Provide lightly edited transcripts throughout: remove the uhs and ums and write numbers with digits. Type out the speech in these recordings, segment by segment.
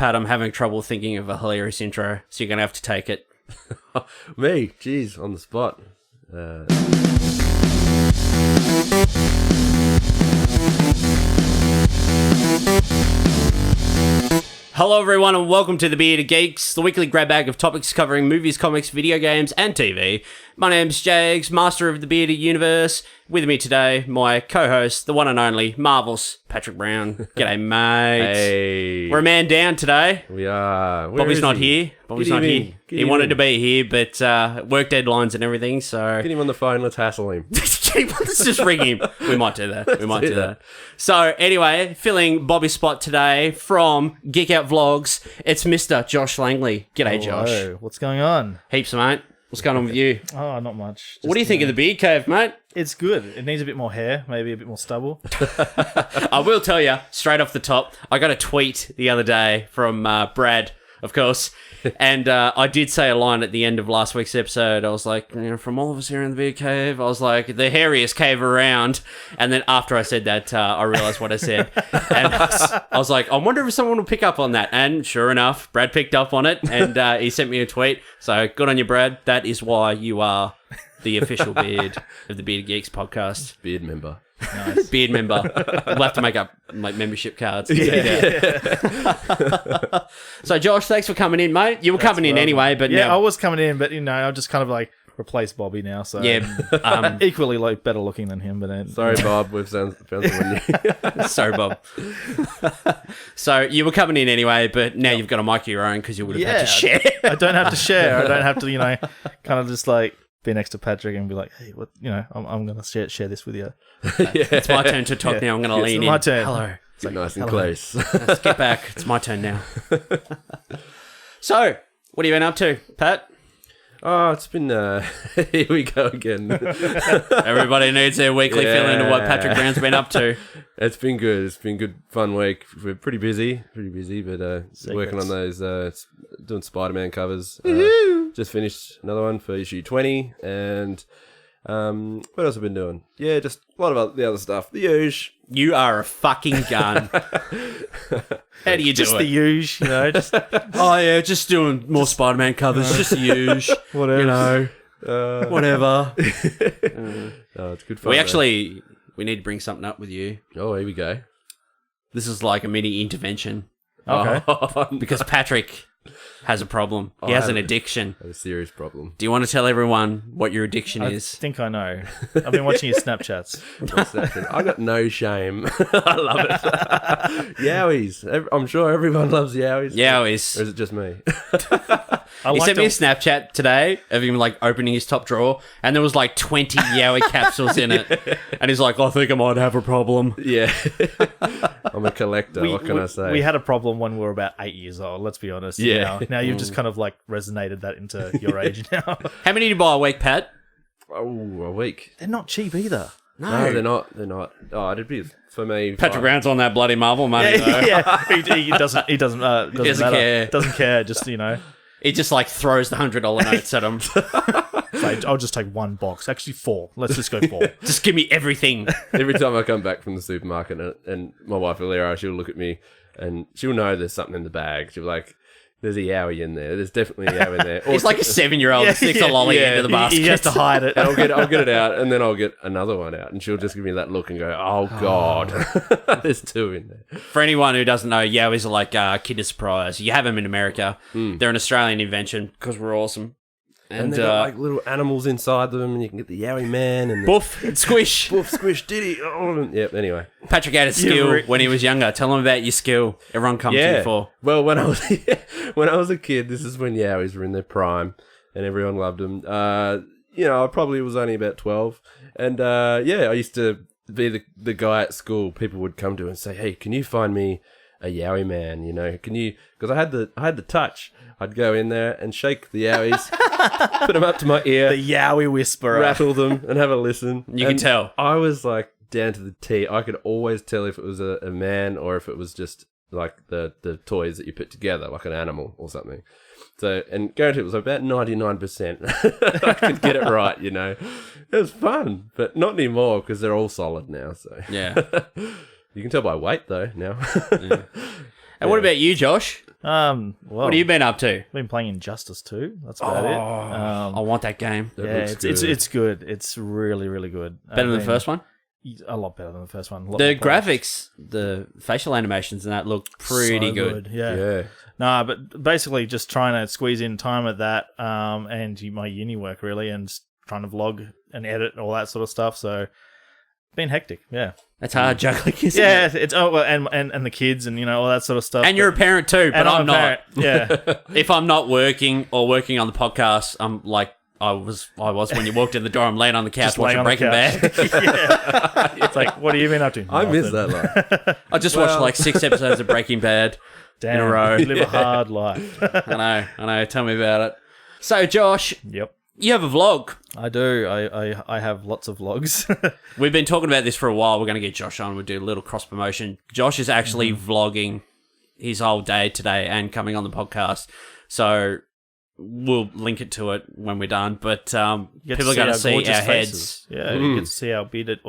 Pat, I'm having trouble thinking of a hilarious intro, so you're going to have to take it. Me? Jeez, on the spot. Hello everyone and welcome to the Bearded Geeks, the weekly grab bag of topics covering movies, comics, video games and TV. My name's Jags, master of the Bearded Universe. With me today, my co-host, the one and only, Marvel's Patrick Brown. G'day mate. Hey. We're a man down today. We are. Bobby's not here. He wanted to be here, but work deadlines and everything, so... Get him on the phone, let's hassle him. Let's just ring him. We might do that. So, anyway, filling Bobby's spot today from GeekOut Vlogs, it's Mr. Josh Langley. G'day, Hello. Josh. What's going on? Heaps, mate. What's going on with you? Oh, not much. What do you think of the beard cave, mate? It's good. It needs a bit more hair, maybe a bit more stubble. I will tell you, straight off the top, I got a tweet the other day from Brad, of course, and I did say a line at the end of last week's episode. I was like, from all of us here in the beard cave, I was like, the hairiest cave around. And then after I said that, I realised what I said. And I was like, I wonder if someone will pick up on that. And sure enough, Brad picked up on it, and he sent me a tweet. So good on you, Brad. That is why you are the official beard of the Bearded Geeks podcast. Beard member. Nice. Beard member. We'll have to make up like membership cards. So, Josh, thanks for coming in, mate. You were coming in anyway, but yeah, now... I was coming in, but I just kind of like replaced Bobby now. So Yeah, equally like better looking than him. But Sorry, Bob, we've found someone new. sorry, Bob. So, you were coming in anyway, but now you've got a mic of your own because you would have had to share. I don't have to share. I don't have to, kind of just like be next to Patrick and be like, hey, what? I'm gonna share this with you. It's my turn to talk now. I'm going to lean in. My turn. Hello. It's nice and close. Let's get back. It's my turn now. So, what have you been up to, Pat? Oh, it's been... here we go again. Everybody needs their weekly feeling of what Patrick Brown's been up to. It's been good. It's been a good, fun week. We're pretty busy, but working on those, doing Spider-Man covers. Just finished another one for issue 20, and what else have I been doing? Yeah, just a lot of the other stuff. The usual. You are a fucking gun. How do you do Just it? the usual, just Oh yeah, just doing more Spider-Man covers, just the usual. whatever. Whatever. Oh, it's good fun. We need to bring something up with you. Oh, here we go. This is like a mini intervention Okay. because Patrick has a problem. He has an addiction. I have a serious problem. Do you want to tell everyone what your addiction I is? think I know. I've been watching your Snapchats. I got no shame. I love it. Yowies. I'm sure everyone loves Yowies. Yowies. Or is it just me? I He like sent me a Snapchat today of him like opening his top drawer, and there was like 20 Yowie capsules in it. And he's like, I think I might have a problem. Yeah. I'm a collector. What can I say? We had a problem when we were about 8 years old, let's be honest. Yeah. Now you've just kind of like resonated that into your age now. How many do you buy a week, Pat? Oh, a week. They're not cheap either. No, they're not. They're not. Oh, it'd be for me. Patrick Brown's on that bloody Marvel money, though. Yeah. He doesn't matter. care. Doesn't care, just, He just like throws the $100 notes at him. So I'll just take one box. Actually, 4. Let's just go 4. Just give me everything. Every time I come back from the supermarket and my wife Valera, she'll look at me and she'll know there's something in the bag. She'll be like, there's a Yowie in there. There's definitely a Yowie in there. Or He's like a 7-year-old that sticks a lolly into the basket. He has to hide it. and I'll get it out, and then I'll get another one out, and she'll just give me that look and go, "Oh God, there's 2 in there." For anyone who doesn't know, Yowies are like Kinder Surprise. You have them in America. They're an Australian invention because we're awesome. And they've got like little animals inside them, and you can get the Yowie man and Boof and Squish. Boof, Squish, Diddy. Oh, yep. Anyway, Patrick had a skill when he was younger. Tell him about your skill. Everyone comes to you for. Well, when I was a kid, this is when Yowies were in their prime, and everyone loved them. I probably was only about 12, and I used to be the guy at school. People would come to and say, "Hey, can you find me a Yowie man? Can you?" Because I had the touch. I'd go in there and shake the Yowies, put them up to my ear, The Yowie Whisperer. rattle them, and have a listen. You can tell. I was like down to the T. I could always tell if it was a man or if it was just like the toys that you put together, like an animal or something. So, and guarantee it was about 99%. I could get it right, It was fun, but not anymore because they're all solid now. So Yeah. you can tell by weight though now. And what about you, Josh? Well, What have you been up to? been playing Injustice 2. That's about it. I want that game. That Yeah, looks it's good. It's really, really good. Better than the first one? A lot better than the first one. The graphics, the facial animations and that look pretty good. Yeah. Yeah. Nah, but basically just trying to squeeze in time at that and my uni work, really, and trying to vlog and edit and all that sort of stuff. So, been hectic, yeah. That's hard juggling, isn't Yeah, it? it's and the kids and, all that sort of stuff. And you're a parent too, but and I'm a not. parent, Yeah. If I'm not working or working on the podcast, I'm like I was when you walked in the door. I'm laying on the couch Just laying watching on the Breaking couch. Bad. Yeah. It's like, what have you been up to? I miss Nothing. that life. I just watched like 6 episodes of Breaking Bad Damn, in a row. you live a hard life. I know. Tell me about it. So, Josh, Yep. you have a vlog. I do. I have lots of vlogs. We've been talking about this for a while. We're going to get Josh on. We'll do a little cross promotion. Josh is actually vlogging his whole day today and coming on the podcast. So we'll link it to it when we're done. But people are going to see our heads. faces. Yeah, you get to see our bearded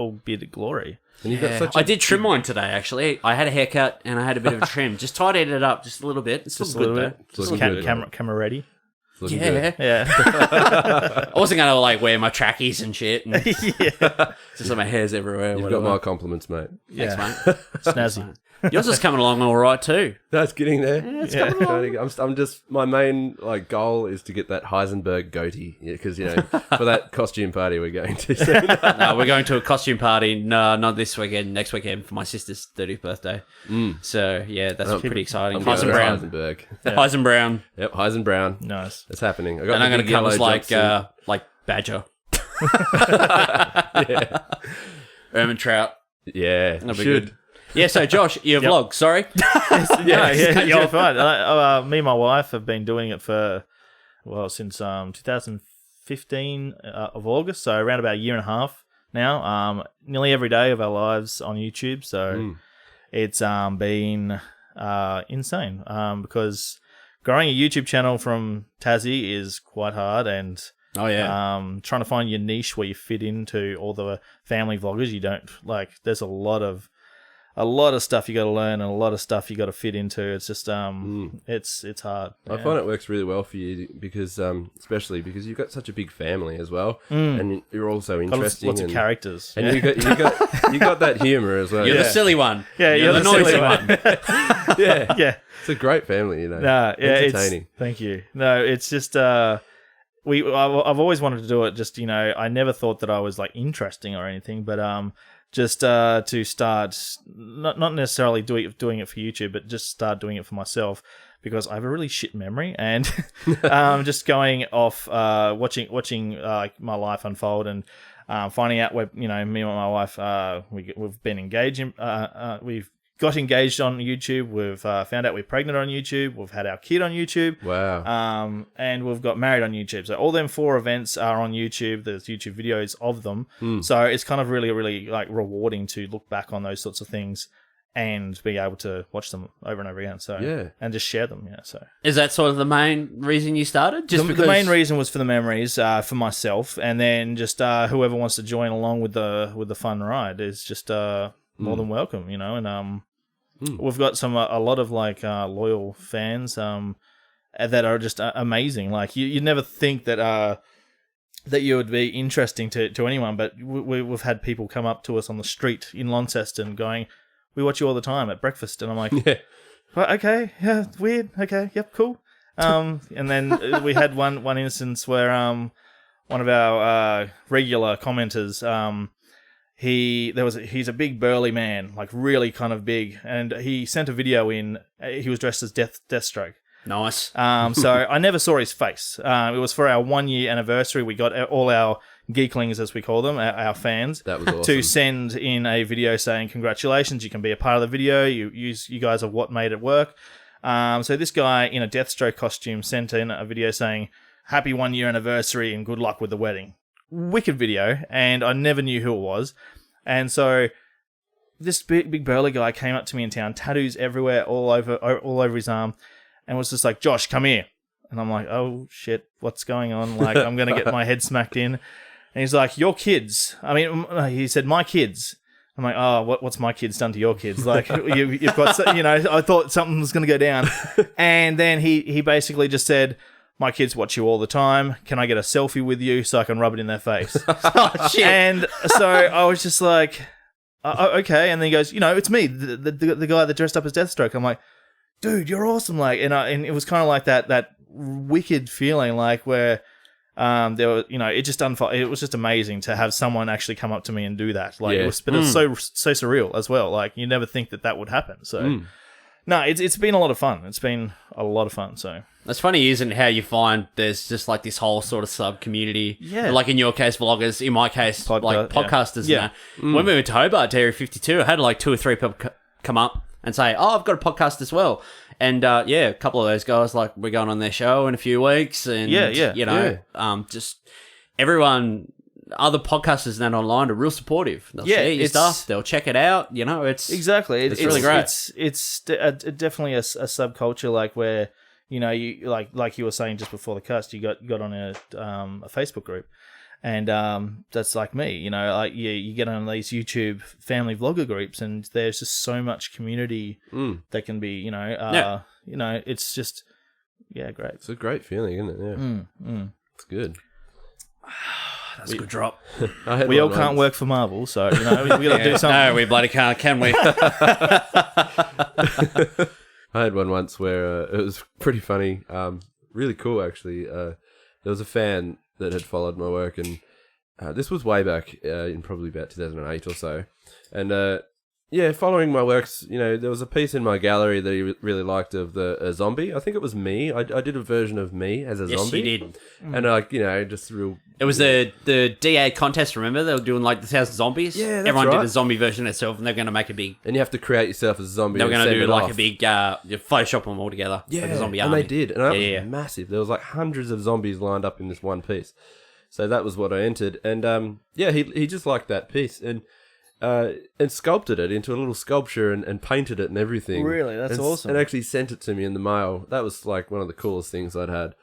glory. And you've got such I did trim mine today, actually. I had a haircut and I had a bit of a trim. Just tidied it up just a little bit. It's Just a still little good, bit. It's Just looking good. camera ready. It's looking though. good. Yeah. Yeah. I wasn't going to like wear my trackies and shit. And Yeah. just like my hair's everywhere. You've whatever. got my compliments, mate. Yeah. Thanks, mate. Snazzy. Yours is coming along all right too. That's getting there. Yeah. I'm just my main goal is to get that Heisenberg goatee because for that costume party we're going to soon. No, we're going to a costume party. No, not this weekend. Next weekend for my sister's 30th birthday. So yeah, that's pretty exciting. I'm going to Heisenberg. Heisenberg. Heisenbrown. Yep, Heisenbrown. Nice. It's happening. I got And I'm the going to come as yellow like Badger. yeah. Ermine Trout. Yeah, That'll be should. good. Yeah, so Josh, your vlog, sorry. Yeah, you're fine. Me and my wife have been doing it for, since 2015 of August, so around about a year and a half now. Nearly every day of our lives on YouTube, so it's been insane because growing a YouTube channel from Tassie is quite hard, and Oh, yeah. trying to find your niche where you fit into all the family vloggers. You don't there's a lot of stuff you got to learn and a lot of stuff you got to fit into. It's just it's hard. I find it works really well for you because especially because you've got such a big family as well, and you're also interesting. Lots of characters, and you got that humor as well. You're the silly one. Yeah, you're the noisy silly one. yeah, yeah. It's a great family, Nah, yeah, entertaining. Thank you. No, it's just I've always wanted to do it. Just I never thought that I was like interesting or anything, but just to start not necessarily doing it for YouTube, but just start doing it for myself because I have a really shit memory and just going off watching my life unfold and finding out where me and my wife we've been engaged we've got engaged on YouTube. We've found out we're pregnant on YouTube. We've had our kid on YouTube. Wow. And we've got married on YouTube. So all them 4 events are on YouTube. There's YouTube videos of them. So it's kind of really, really like rewarding to look back on those sorts of things and be able to watch them over and over again. So Yeah. and just share them. Yeah. So Is that sort of the main reason you started? Just the main reason was for the memories, for myself, and then just whoever wants to join along with the fun ride is just more than welcome. And we've got a lot of loyal fans that are just amazing. Like you never think that you would be interesting to anyone, but we've had people come up to us on the street in Launceston going, "We watch you all the time at breakfast," and I'm like, Yeah. well, "Okay, yeah, weird. Okay, yep, cool." And then we had one instance where one of our regular commenters. He's a big burly man, like really kind of big, and he sent a video in. He was dressed as Deathstroke. Nice. So I never saw his face. It was for our 1-year anniversary. We got all our geeklings, as we call them, our fans, That was awesome. to send in a video saying, "Congratulations, you can be a part of the video. You guys are what made it work." So this guy in a Deathstroke costume sent in a video saying, "Happy 1-year anniversary and good luck with the wedding." Wicked video, and I never knew who it was. And so this big burly guy came up to me in town, tattoos everywhere, all over his arm, and was just like, "Josh, come here." And I'm like, "Oh shit, what's going on?" Like, I'm gonna get my head smacked in. And he's like, "Your kids," he said, "My kids I'm like, oh, what's my kids done to your kids? Like, you've got, I thought something was going to go down. And then he basically just said, my kids watch you all the time. Can I get a selfie with you so I can rub it in their face? Oh, shit. And so I was just like, okay. And then he goes, it's me, the guy that dressed up as Deathstroke. I'm like, dude, you're awesome. Like, and it was kind of like that wicked feeling, like where there was, it just it was just amazing to have someone actually come up to me and do that. Like, it was so surreal as well. Like, you never think that would happen. So, no, it's been a lot of fun. It's been a lot of fun. So. That's funny, isn't it, how you find there's just like this whole sort of sub-community. Yeah. Like in your case, vloggers. In my case, like podcasters. Yeah. When we went to Hobart, Area 52, I had like 2 or 3 people come up and say, oh, I've got a podcast as well. And a couple of those guys, like, we're going on their show in a few weeks. And, just everyone, other podcasters and that online are real supportive. They'll share your stuff. They'll check it out. It's... Exactly. It's really great. It's definitely a subculture, like, where... you like you were saying just before the cast, you got on a Facebook group, and that's like me. You get on these YouTube family vlogger groups, and there's just so much community that can be. It's just great. It's a great feeling, isn't it? Yeah, it's good. That's a good drop. We all can't work for Marvel, so we got to do something. No, we bloody can't, can we? I had one once where it was pretty funny, really cool actually. There was a fan that had followed my work, and this was way back in probably about 2008 or so. And following my works, there was a piece in my gallery that he really liked of a zombie. I think it was me. I did a version of me as a zombie. Yes, you did. And just real... It was the DA contest, remember? They were doing like the 1,000 zombies. Yeah, that's Everyone right. did a zombie version of itself, and they're going to make a big... And you have to create yourself as a zombie. They were going to do like off. a big... Photoshop them all together. Yeah, like a zombie and army. they did. And that was massive. There was like hundreds of zombies lined up in this one piece. So that was what I entered. And he just liked that piece. And sculpted it into a little sculpture and painted it and everything. Really? That's awesome. And actually sent it to me in the mail. That was like one of the coolest things I'd had.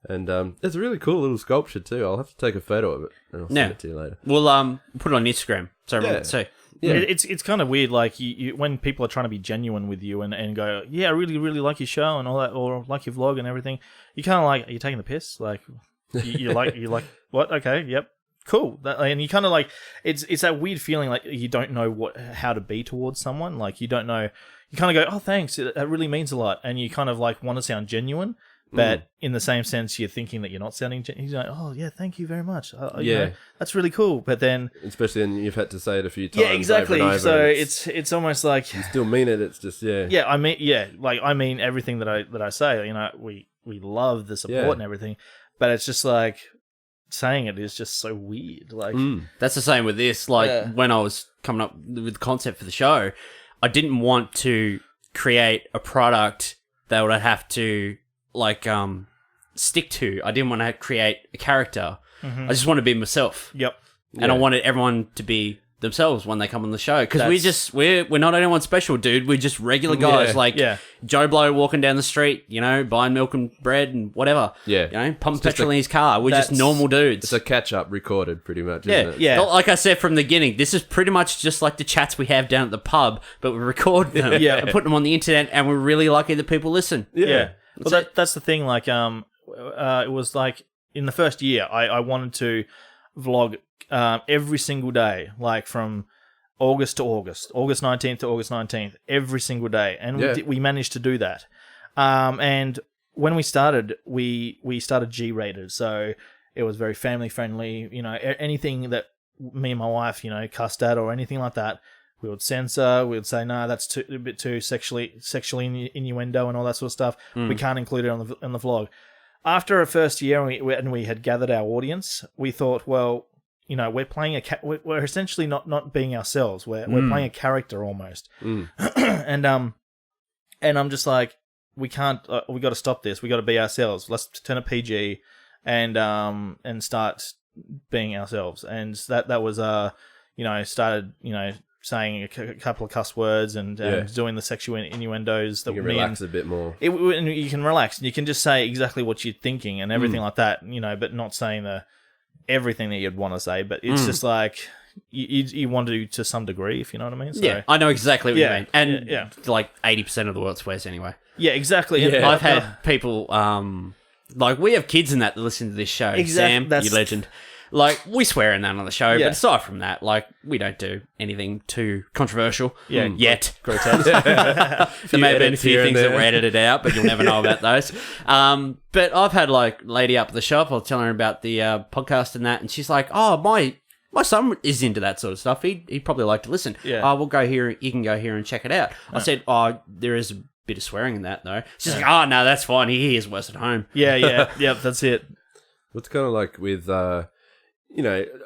And it's a really cool little sculpture too. I'll have to take a photo of it and I'll send it to you later. We'll put it on Instagram so everyone can see. Yeah. It's kind of weird, like you when people are trying to be genuine with you and go, yeah, I really, really like your show and all that, or like your vlog and everything. You kind of like, are you taking the piss? Like, you like what? Okay, yep. Cool. And you kind of like, it's that weird feeling like you don't know how to be towards someone. Like you don't know, you kind of go, oh, thanks. That really means a lot. And you kind of like want to sound genuine, but in the same sense, you're thinking that you're not sounding genuine. You're like, oh yeah, thank you very much. That's really cool. But then, especially when you've had to say it a few times. Yeah, exactly. Over and over, so it's almost like you still mean it. It's just Yeah, I mean everything that I say. We love the support and everything, but it's just like, saying it is just so weird. Like that's the same with this. Like when I was coming up with the concept for the show, I didn't want to create a product that would have to like stick to. I didn't want to create a character. I just wanted to be myself. Yep. And I wanted everyone to be themselves when they come on the show, because we're not anyone special, dude. We're just regular guys, Joe Blow walking down the street, buying milk and bread and whatever. Pumping petrol in his car. We're just normal dudes. It's a catch up recorded, pretty much. Isn't it? Yeah. Like I said from the beginning, this is pretty much just like the chats we have down at the pub, but we record them and put them on the internet, and we're really lucky that people listen. Yeah. Well, that's the thing. Like, it was like in the first year, I wanted to vlog every single day, like from August to August 19th to August 19th, every single day. And we managed to do that. And when we started, we started G-rated. So it was very family friendly. Anything that me and my wife, cussed at or anything like that, we would censor. We would say, no, that's a bit too sexually innuendo and all that sort of stuff. We can't include it on the vlog. After our first year and we had gathered our audience, we thought, well, we're playing we're essentially not being ourselves. We're playing a character almost. And I'm just like, we can't. We got to stop this. We got to be ourselves. Let's turn it PG, and start being ourselves. And that was started saying a couple of cuss words and doing the sexual innuendos that you can relax a bit more. And you can relax and you can just say exactly what you're thinking and everything like that. But not saying everything that you'd want to say, but it's just like, you want to some degree, if you know what I mean. So, Yeah, I know exactly what you mean. And yeah. like 80% of the world swears anyway. Yeah, exactly. Yeah. And, I've had people, like we have kids in that listen to this show. Sam, you legend. Like, we swear in that on the show, Yeah. but aside from that, like, we don't do anything too controversial. Yeah. Yet. grotesque. There may have been a edits few here and things that there. were edited out, but you'll never know about those. But I've had, like, lady up at the shop, I was telling her about the podcast and that, and she's like, oh, my son is into that sort of stuff. He'd probably like to listen. Yeah. Oh, we'll go here. You can go here and check it out. I said, oh, there is a bit of swearing in that, though. She's like, oh, no, that's fine. He hears worse at home. yeah, that's it. It's kind of like with, I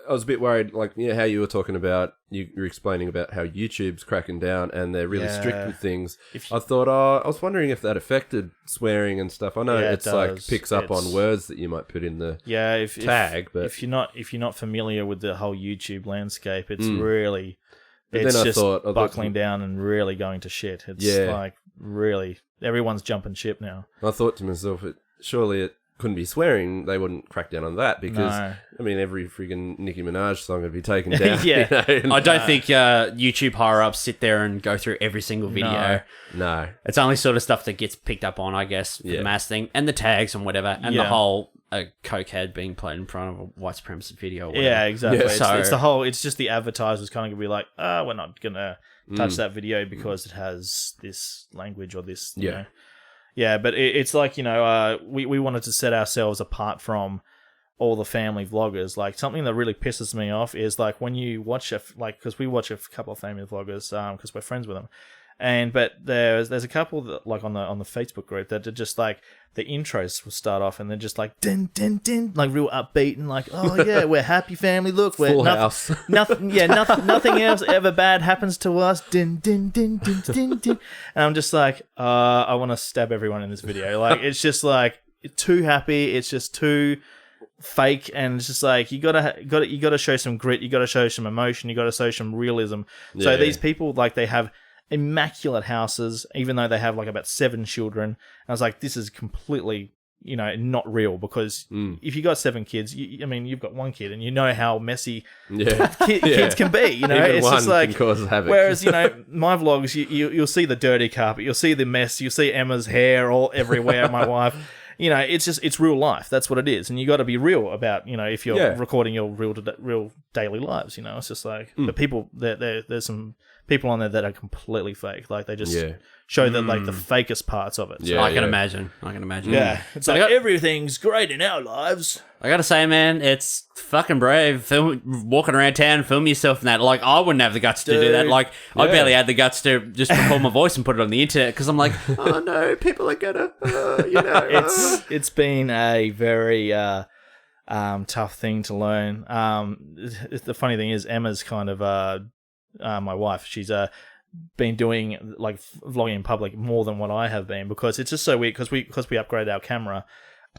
was a bit worried, like, how you were talking about, you're explaining about how YouTube's cracking down and they're really strict with things. I thought, I was wondering if that affected swearing and stuff. I know it's like picks up on words that you might put in the tag, but if you're not familiar with the whole YouTube landscape, it's really then I just thought, buckling down and really going to shit. It's like really everyone's jumping ship now. I thought to myself, surely it couldn't be swearing. They wouldn't crack down on that because No. I mean every freaking Nicki Minaj song would be taken down. Yeah. I don't think YouTube higher-ups sit there and go through every single video. No. It's only sort of stuff that gets picked up on, I guess, for the mass thing, and the tags and whatever, and the whole cokehead being played in front of a white supremacist video. Or whatever. Yeah, exactly. Yeah. It's the whole. It's just the advertisers kind of gonna be like, we're not gonna touch that video because it has this language or this. You know. Yeah, but it's like, we wanted to set ourselves apart from all the family vloggers. Like, something that really pisses me off is, like, when you watch, because we watch a couple of family vloggers, because we're friends with them. But there's a couple that, like, on the Facebook group that are just, like, the intros will start off and they're just like, din, din, din, like, real upbeat and like, oh, yeah, we're happy family, look, we're Full house. nothing else ever bad happens to us. Din, din, din, din, din, din. And I'm just like, I want to stab everyone in this video. Like, it's just like too happy. It's just too fake, and it's just like you gotta show some grit. You gotta show some emotion. You gotta show some realism. So these people, like, they have immaculate houses, even though they have like about 7 children. And I was like, this is completely, not real, because if you got 7 kids, you've got 1 kid, and you know how messy kids can be. Even it's one just like can cause havoc. Whereas my vlogs, you'll see the dirty carpet, you'll see the mess, you'll see Emma's hair all everywhere. My wife. It's real life. That's what it is, and you got to be real about if you're recording your real daily lives. It's just like the people. There's some people on there that are completely fake. Like, they just show the like the fakest parts of it. So, I can imagine. yeah, it's like everything's great in our lives. I gotta say, man, it's fucking brave. Walking around town, film yourself in that. Like, I wouldn't have the guts to do that. Like, I barely had the guts to just record my voice and put it on the internet, because I'm like, oh no, people are gonna, It's been a very tough thing to learn. The funny thing is, Emma's kind of my wife. She's been doing like vlogging in public more than what I have been, because it's just so weird, because we upgraded our camera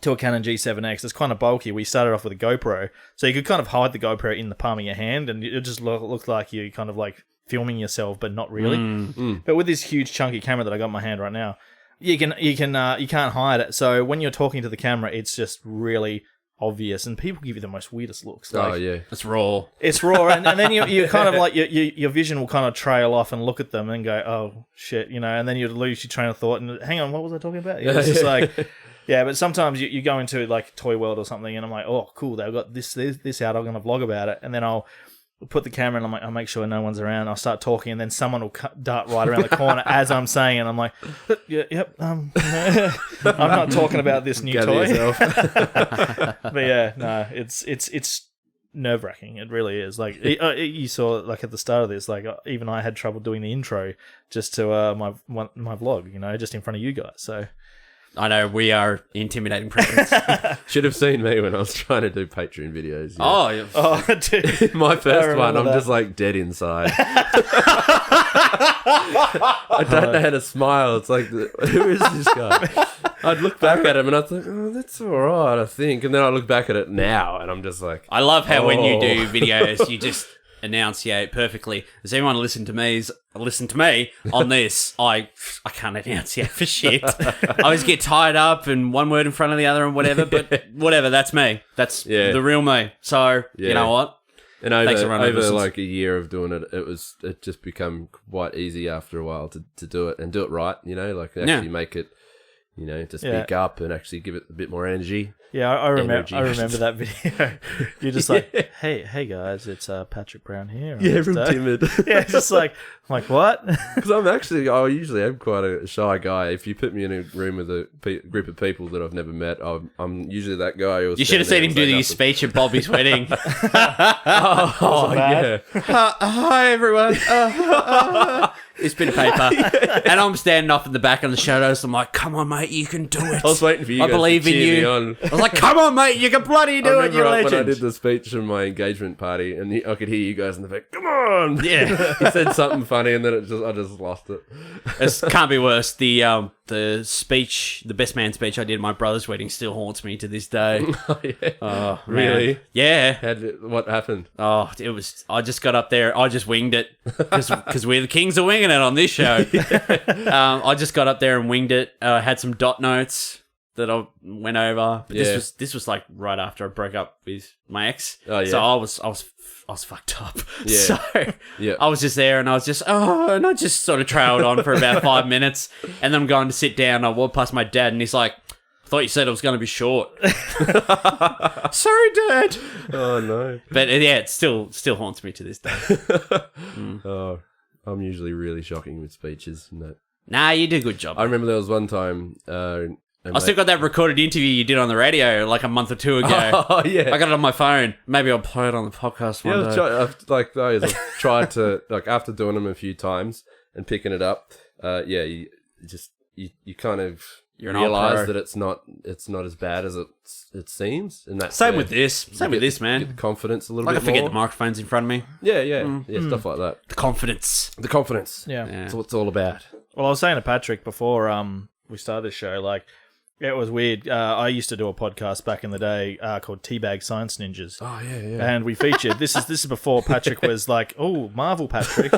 to a Canon G7X. It's kind of bulky. We started off with a GoPro, so you could kind of hide the GoPro in the palm of your hand, and it just looked like you kind of like filming yourself, but not really. But with this huge chunky camera that I got in my hand right now, you can't hide it. So when you're talking to the camera, it's just really obvious, and people give you the most weirdest looks. Like, it's raw. It's raw, and then you kind of like your vision will kind of trail off and look at them and go, oh shit, and then you lose your train of thought and hang on, what was I talking about? It's just like. Yeah, but sometimes you go into like Toy World or something, and I'm like, oh, cool, they've got this out. I'm going to vlog about it, and then I'll put the camera, and I'll make sure no one's around. I'll start talking, and then someone will dart right around the corner as I'm saying, and I'm like, I'm not talking about this new toy. But yeah, no, it's nerve-wracking. It really is. Like, you saw, like, at the start of this, like, even I had trouble doing the intro just to my vlog, just in front of you guys. So. I know, we are intimidating presence. Should have seen me when I was trying to do Patreon videos. Yeah. Oh, dude. My first one, I'm just like dead inside. I don't know how to smile. It's like, who is this guy? I'd look back at him and I'd think, oh, that's all right, I think. And then I look back at it now and I'm just like, I love how when you do videos, you just enunciate perfectly. Does anyone listen to me on this? I can't enunciate for shit. I always get tied up and one word in front of the other and whatever, but whatever, that's me. That's the real me. So, you know what? And Thanks for running over listens. like a year of doing it, it just become quite easy after a while to do it and do it right. Like actually make it, to speak up and actually give it a bit more energy. Yeah, I remember. Energy. I remember that video. You're just like, hey guys, it's Patrick Brown here. Yeah, from Timid. Yeah, it's just like, I'm like, what? Because I usually am quite a shy guy. If you put me in a room with a group of people that I've never met, I'm usually that guy. You should have seen him do the speech at Bobby's wedding. yeah. Hi, everyone. This bit of paper. And I'm standing off in the back of the shadows. I'm like, come on, mate, you can do it. I was waiting for you. I guys believe to in cheer you. me on. I was like, come on, mate, you can bloody do it, you When I legend. did the speech from my engagement party, and I could hear you guys in the back. Come on, Yeah. He said something funny, and then I just lost it. It can't be worse. The speech, the best man speech I did at my brother's wedding still haunts me to this day. Oh, yeah. Oh, Really? man. Yeah. What happened? Oh, it was. I just got up there. I just winged it because we're the kings of winging it on this show. I just got up there and winged it. Had some dot notes that I went over. But this was like right after I broke up with my ex. Oh, yeah. So I was fucked up. Yeah. So Yeah. I was just there and I was just and I just sort of trailed on for about 5 minutes, and then I'm going to sit down. I walked past my dad and he's like, I thought you said it was going to be short. Sorry, Dad. Oh no. But yeah, it still haunts me to this day. Oh, I'm usually really shocking with speeches. And that. Nah, you did a good job. I remember there was one time. I still got that recorded interview you did on the radio like a month or two ago. Oh yeah. I got it on my phone. Maybe I'll play it on the podcast one day. I've tried to after doing them a few times and picking it up. You kind of You're an old realize pro. that it's not as bad as it seems. And that's Same with this. Same with this, Get man. the confidence a little Like I bit forget more. the microphone's in front of me. Yeah, stuff like that. The confidence. The confidence. Yeah. That's what it's all about. Well, I was saying to Patrick before we started this show, like, it was weird. I used to do a podcast back in the day called Teabag Science Ninjas. Oh yeah. And we featured this is before Patrick was like, oh, Marvel Patrick.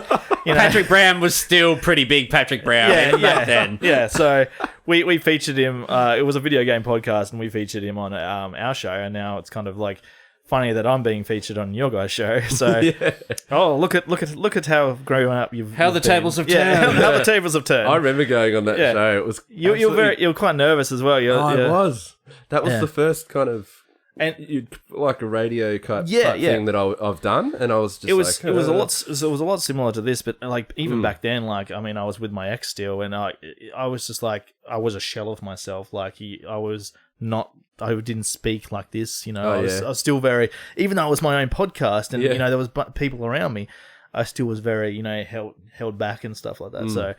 Patrick Brown was still pretty big Patrick Brown back then. Yeah, so we featured him. It was a video game podcast, and we featured him on our show. And now it's kind of like funny that I'm being featured on your guys' show. So, look at how growing up you've How the been. tables have Yeah, turned. how the tables have turned. I remember going on that Yeah. show. It was You're quite nervous as well. I was. That was the first kind of And like a radio cut Yeah, type yeah. thing that I've done, and I was just it was like, it was a lot similar to this, but like even back then, like I mean, I was with my ex still, and I was just like I was a shell of myself. Like I didn't speak like this, I was still very, even though it was my own podcast, and there was people around me, I still was very held back and stuff like that. So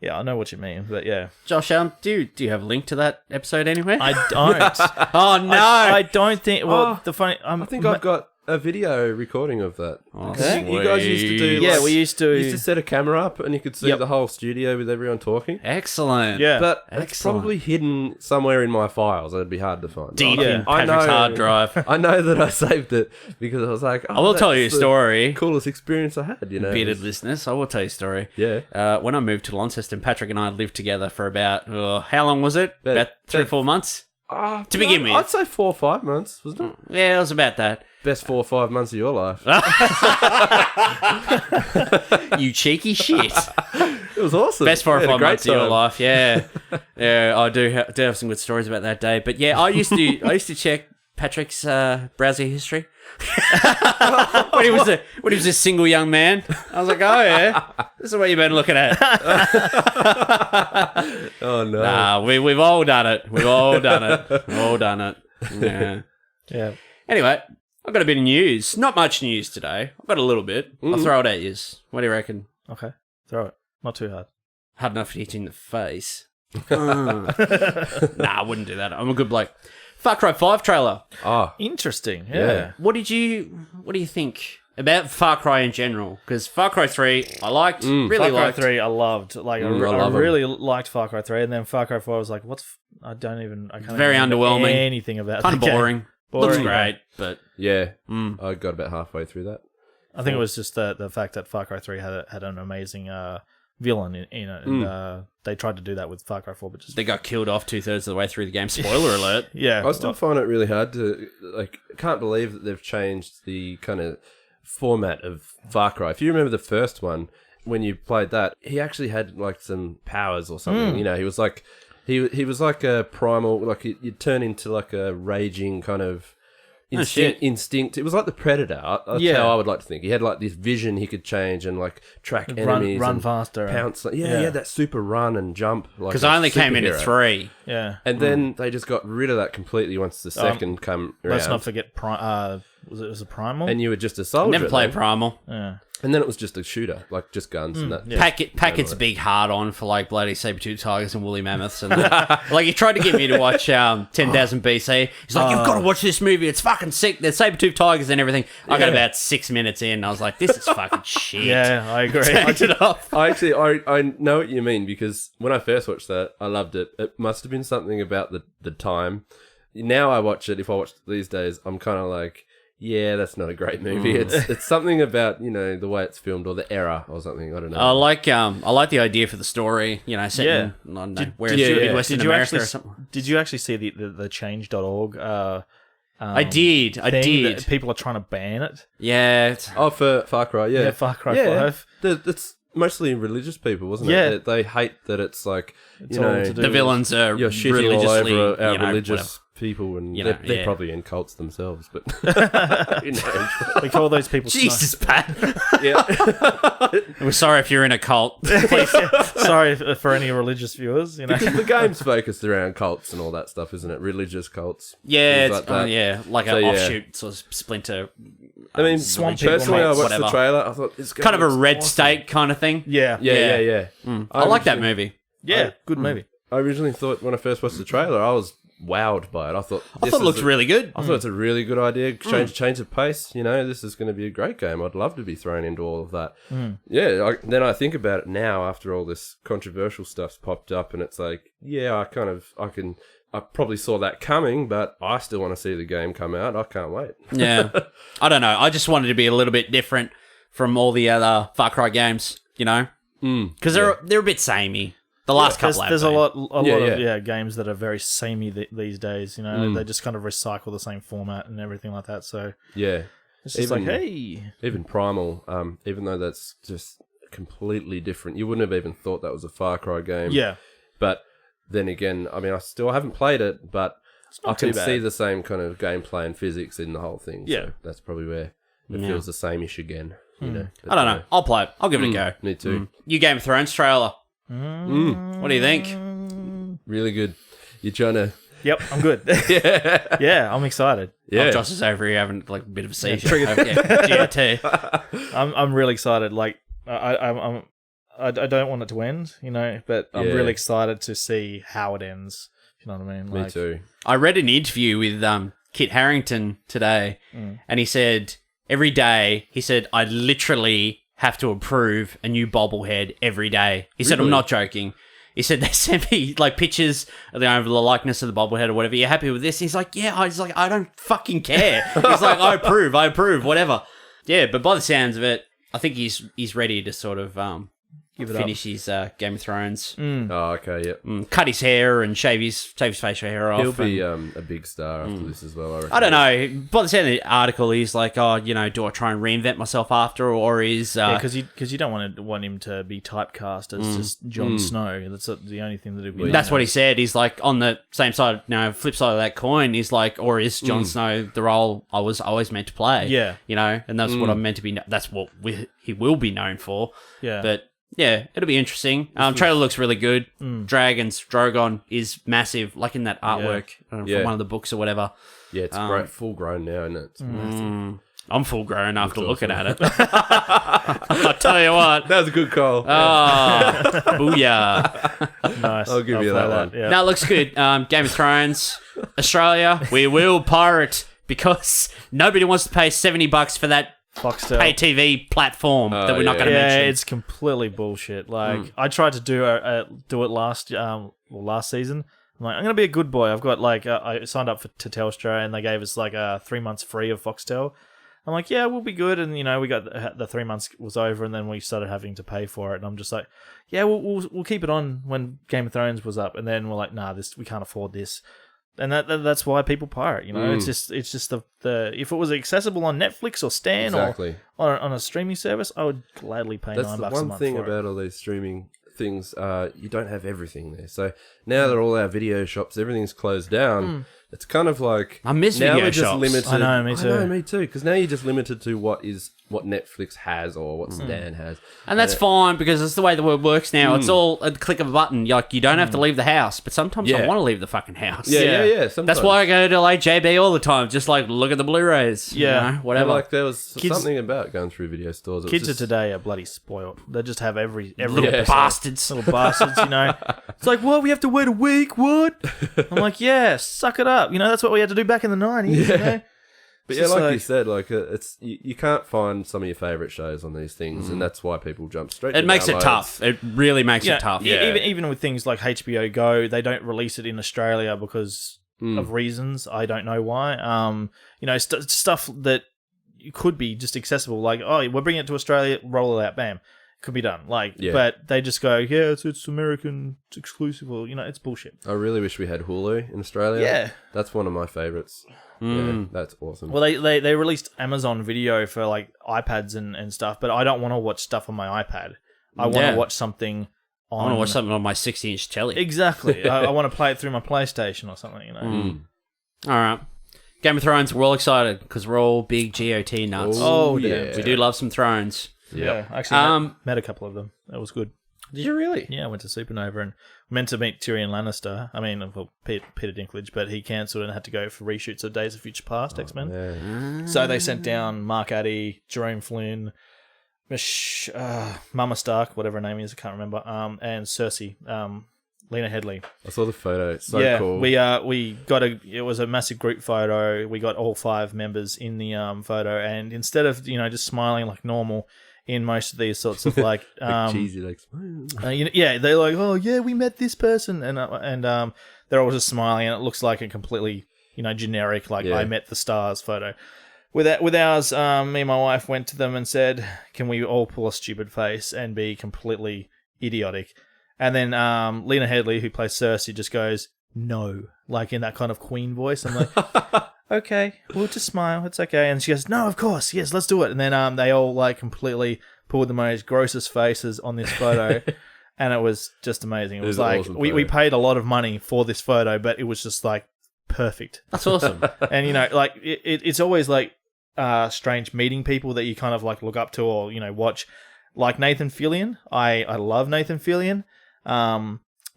yeah, I know what you mean, but yeah, Josh, do you have a link to that episode anywhere? I don't. Oh no, I don't think. Well, the funny, I think I've got a video recording of that. Okay. You guys used to do. Yeah, we used to. You used to set a camera up, and you could see the whole studio with everyone talking. Excellent. Yeah. But it's Excellent. probably hidden somewhere in my files. It'd be hard to find. Deep Yeah. in Patrick's hard drive. I know that I saved it because I was like, I will tell you a that's the story. Coolest experience I had, Bearded listeners, I will tell you a story. Yeah. When I moved to Launceston, Patrick and I lived together for about, how long was it? About- About 3 or 4 months? To begin with. I'd say 4 or 5 months, wasn't it? Yeah, it was about that. Best 4 or 5 months of your life. You cheeky shit. It was awesome. Best 4 or We had a 5 great months of your time. life, yeah. Yeah, I do have some good stories about that day. But yeah, I used to check Patrick's browser history. when he was a single young man. I was like, oh yeah, this is what you've been looking at. Oh no. Nah, we've all done it. We've all done it. We've all done it. Yeah. Yeah. Anyway, I've got a bit of news. Not much news today. I've got a little bit. I'll throw it at you. What do you reckon? Okay. Throw it. Not too hard. Hard enough to hit you in the face. Nah, I wouldn't do that. I'm a good bloke. Far Cry 5 trailer. Oh, Interesting. Yeah. Yeah. What do you think about Far Cry in general? Because Far Cry 3, I liked, really Far Cry liked. 3, I loved. Like, I I love 'em. really liked Far Cry 3, and then Far Cry 4, I was like, I can't Very even remember underwhelming. anything about Kind of the game. boring. Looks great, but yeah. I got about halfway through that. I think it was just the fact that Far Cry 3 had an amazing villain in it, and they tried to do that with Far Cry 4, but just they got killed off 2/3 of the way through the game. Spoiler alert. yeah. I still find it really hard to can't believe that they've changed the kind of format of Far Cry. If you remember the first one, when you played that, he actually had like some powers or something. You know, he was like he was like a primal, like you'd turn into like a raging kind of instinct. It was like the Predator. That's how I would like to think. He had like this vision he could change and like track enemies, run faster, pounce. He had that super run and jump. Because I only came in at 3. Yeah, and then they just got rid of that completely once the second come around. Let's not forget was it Primal? And you were just a soldier. Never played Primal. Yeah. And then it was just a shooter, like just guns and that. Packett's big hard on for like bloody saber-tooth tigers and woolly mammoths and that. Like he tried to get me to watch 10,000 BC. He's like, you've got to watch this movie. It's fucking sick. There's saber-tooth tigers and everything. I got about 6 minutes in. And I was like, this is fucking shit. Yeah, I agree. Turned it off. I know what you mean, because when I first watched that, I loved it. It must have been something about the time. Now I watch it. If I watch it these days, I'm kind of like, yeah, that's not a great movie. It's something about, you know, the way it's filmed or the era or something. I don't know. I like the idea for the story. You know, set in, I don't know, where it should be, Western America or something. Did you actually see the change.org? I did. That people are trying to ban it. Yeah. For Far Cry, yeah. Yeah, Far Cry 5. It's mostly religious people, wasn't it? Yeah. They hate that it's like, It's you all know, to do The villains are you're shitting all religiously, over our you know, religious people, and You know, they're probably in cults themselves, but who knows? We call those people Jesus, Pat. Yeah. We're sorry if you're in a cult. Please, sorry for any religious viewers. You know, The game's focused around cults and all that stuff, isn't it? Religious cults. Yeah, things it's, like that. like So, an yeah. offshoot sort of splinter. I mean, Swamp people, personally, I watched whatever. the trailer. I thought this game Kind of a looks red awesome. state kind of thing. yeah, Yeah. I like that movie. good movie. I originally thought when I first watched the trailer, I was wowed by it. I thought It looked really good. I thought it's a really good idea. Change of pace. You know, this is going to be a great game. I'd love to be thrown into all of that. Yeah. Then I think about it now after all this controversial stuff's popped up, and it's like, yeah, I probably saw that coming, but I still want to see the game come out. I can't wait. Yeah. I don't know. I just wanted to be a little bit different from all the other Far Cry games, you know? Because they're a bit samey. The last couple have There's been. a lot of games that are very samey these days. You know, they just kind of recycle the same format and everything like that. So Yeah. it's just like, hey, Even Primal, even though that's just completely different, you wouldn't have even thought that was a Far Cry game. yeah, But then again, I mean, I haven't played it, but I not too can bad. see the same kind of gameplay and physics in the whole thing. Yeah. So that's probably where it feels the same-ish again. You know. But, I don't know. I'll play it. I'll give it a go. Me too. You Game of Thrones trailer. What do you think? Really good. You're trying to... yep, I'm good. yeah, I'm excited. Yeah. Oh, Josh is over here having like a bit of a seizure. triggered. GOT. I'm really excited. Like I don't want it to end, you know, but I'm Yeah. really excited to see how it ends. If you know what I mean? Me Like, too. I read an interview with Kit Harington today, and he said every day, I literally have to approve a new bobblehead every day. He said, I'm Really? not joking. He said they sent me like pictures of the likeness of the bobblehead or whatever. You happy with this? He's like, yeah. He's like, I don't fucking care. He's like, I approve, whatever. Yeah, but by the sounds of it, I think he's ready to sort of give it finish his Game of Thrones. Oh, okay, yep. Cut his hair and shave his facial hair off. He'll be and- a big star after this as well, I reckon. I don't know. By the sound of the article, he's like, oh, you know, do I try and reinvent myself after, or is because you don't want him to be typecast as just Jon Snow. That's the only thing that he'd be. that's what he said. He's like, on the same side, flip side of that coin, he's like, or is Jon Snow the role I was always meant to play? Yeah. You know, and that's what I'm meant to be. That's what he will be known for. Yeah. But yeah, it'll be interesting. Trailer looks really good. Drogon is massive, like in that artwork from one of the books or whatever. Yeah, it's great, full grown now, isn't it? It's massive. I'm full grown after looking at it. I'll tell you what. That was a good call. Booyah. Nice. I'll give you that play one. Yeah. No, it looks good. Game of Thrones, Australia, we will pirate because nobody wants to pay $70 for that Foxtel. pay TV platform that we're not going to Yeah, mention. it's completely bullshit. Like I tried to do it last season. I'm like, I'm gonna be a good boy. I've got like I signed up to Telstra and they gave us like 3 months free of Foxtel. I'm like, yeah, we'll be good. And you know, we got the 3 months was over, and then we started having to pay for it. And I'm just like, yeah, we'll keep it on when Game of Thrones was up. And then we're like, nah, we can't afford this. And that's why people pirate, you know. It's just the if it was accessible on Netflix or Stan Exactly. or on a streaming service, I would gladly pay $9 a That's month. the one thing for about all these streaming things. You don't have everything there. So now that all our video shops, everything's closed down. It's kind of like I miss now video we're just shops. limited. I know, me too. I know, me too. Because now you're just limited to what Netflix has or what Stan has. And that's fine because it's the way the world works now. It's all a click of a button. Like, you don't have to leave the house, but sometimes I Yeah. want to leave the fucking house. Yeah. Sometimes. That's why I go to like JB all the time. Just like look at the Blu-rays. Yeah. You know, And, whatever. like there was Kids- something about going through video stores. It was Kids just, of today are bloody spoiled. They just have every Little episode. bastards. Little bastards, you know. It's like, what? We have to wait a week? What? I'm like, yeah, suck it up. You know, that's what we had to do back in the 90s, you know? But It's yeah, just like you said, like it's you can't find some of your favorite shows on these things, and that's why people jump straight. It to makes it downloads. tough. It really makes Yeah, it tough. Even with things like HBO Go, they don't release it in Australia because of reasons. I don't know why. You know, stuff that could be just accessible. Like, oh, we're bringing it to Australia, roll it out, bam. Could be done. Like, but they just go, yeah, it's American, it's exclusive. Or, you know, it's bullshit. I really wish we had Hulu in Australia. Yeah. That's one of my favorites. Yeah, that's awesome. Well, they released Amazon Video for like iPads and stuff, but I don't want to watch stuff on my iPad. I want to watch something on... I want to watch something on my 60-inch telly. Exactly. I want to play it through my PlayStation or something, you know. All right. Game of Thrones, we're all excited because we're all big GOT nuts. Oh, yeah. We do love some Thrones. Yeah, I actually met a couple of them. That was good. Did you really? Yeah, I went to Supernova and meant to meet Tyrion Lannister. I mean, well, Peter Dinklage, but he cancelled and had to go for reshoots of Days of Future Past, X-Men. Yeah. So they sent down Mark Addy, Jerome Flynn, Mama Stark, whatever her name is, I can't remember, and Cersei, Lena Headey. I saw the photo. It's so cool. We got it was a massive group photo. We got all 5 members in the photo, and instead of, you know, just smiling like normal in most of these sorts of like cheesy, like, they're like, oh yeah, we met this person, and they're all just smiling, and it looks like a completely, you know, generic, like, I met the stars photo. With ours, me and my wife went to them and said, can we all pull a stupid face and be completely idiotic? And then Lena Headey, who plays Cersei, just goes, no, like in that kind of queen voice. I'm like, okay, we'll just smile. It's okay. And she goes, no, of course. Yes, let's do it. And then they all like completely pulled the most grossest faces on this photo. And it was just amazing. It was like, awesome we paid a lot of money for this photo, but it was just like perfect. That's awesome. And, you know, like it's always like strange meeting people that you kind of like look up to or, you know, watch. Like Nathan Fillion. I love Nathan Fillion.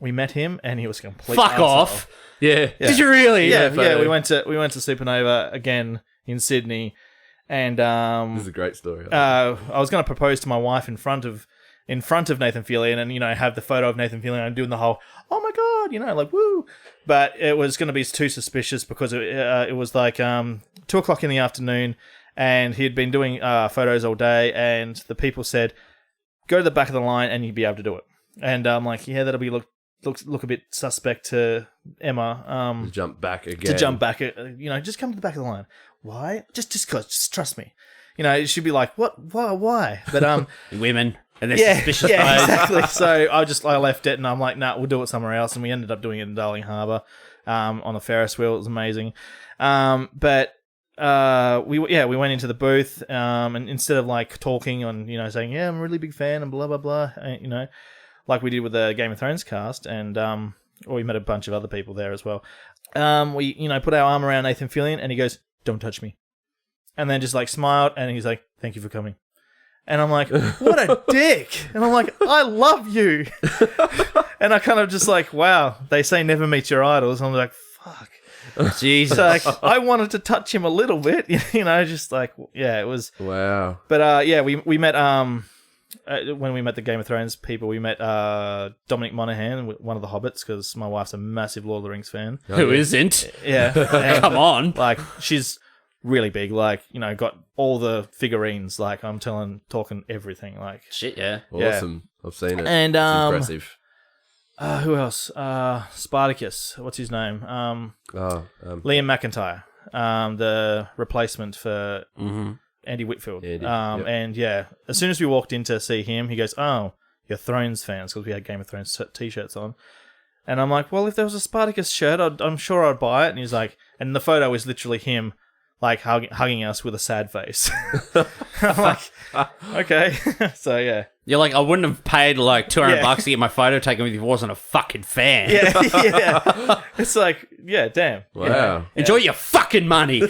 We met him and he was complete Fuck arsehole. off. yeah. Did you really? Yeah, photo. we went to Supernova again in Sydney, and This is a great story. I was going to propose to my wife in front of Nathan Fillion, and, you know, have the photo of Nathan Fillion and doing the whole, oh my god, you know, like woo. But it was going to be too suspicious because it was like 2:00 in the afternoon, and he had been doing photos all day, and the people said, go to the back of the line and you'd be able to do it. And I'm like, yeah, that'll be look a bit suspect to Emma. to jump back again. To jump back, you know, just come to the back of the line. Why? Just trust me. You know, it should be like, what? Why? But Women and their yeah, suspicious yeah, eyes. exactly. So I left it, and I'm like, nah, we'll do it somewhere else. And we ended up doing it in Darling Harbour, on the Ferris wheel. It was amazing. But we went into the booth, and instead of like talking and, you know, saying, yeah, I'm a really big fan and blah blah blah, you know, like we did with the Game of Thrones cast, and we met a bunch of other people there as well. We, you know, put our arm around Nathan Fillion, and he goes, don't touch me. And then just like smiled, and he's like, thank you for coming. And I'm like, what a dick. And I'm like, I love you. And I kind of just like, wow, they say never meet your idols. I'm like, fuck. Jesus. So like, I wanted to touch him a little bit, you know, just like, yeah, it was. Wow. But yeah, we met, when we met the Game of Thrones people, we met Dominic Monaghan, one of the Hobbits, because my wife's a massive Lord of the Rings fan. Who isn't? Yeah. And, Come on. like, she's really big, like, you know, got all the figurines, like, I'm talking everything, like. Shit, yeah. Awesome. I've seen it. And, it's impressive. Who else? Spartacus, what's his name? Liam McIntyre, the replacement for Andy Whitfield. Andy, yep. And yeah, as soon as we walked in to see him, he goes, oh, you're Thrones fans, because we had Game of Thrones t-shirts on. And I'm like, well, if there was a Spartacus shirt, I'm sure I'd buy it. And he's like, and the photo is literally him, like hugging us with a sad face. I'm like, okay. So yeah. You're like, I wouldn't have paid like $200 to get my photo taken if you wasn't a fucking fan. Yeah. It's like, yeah, damn. Wow. Yeah. Enjoy your fucking money.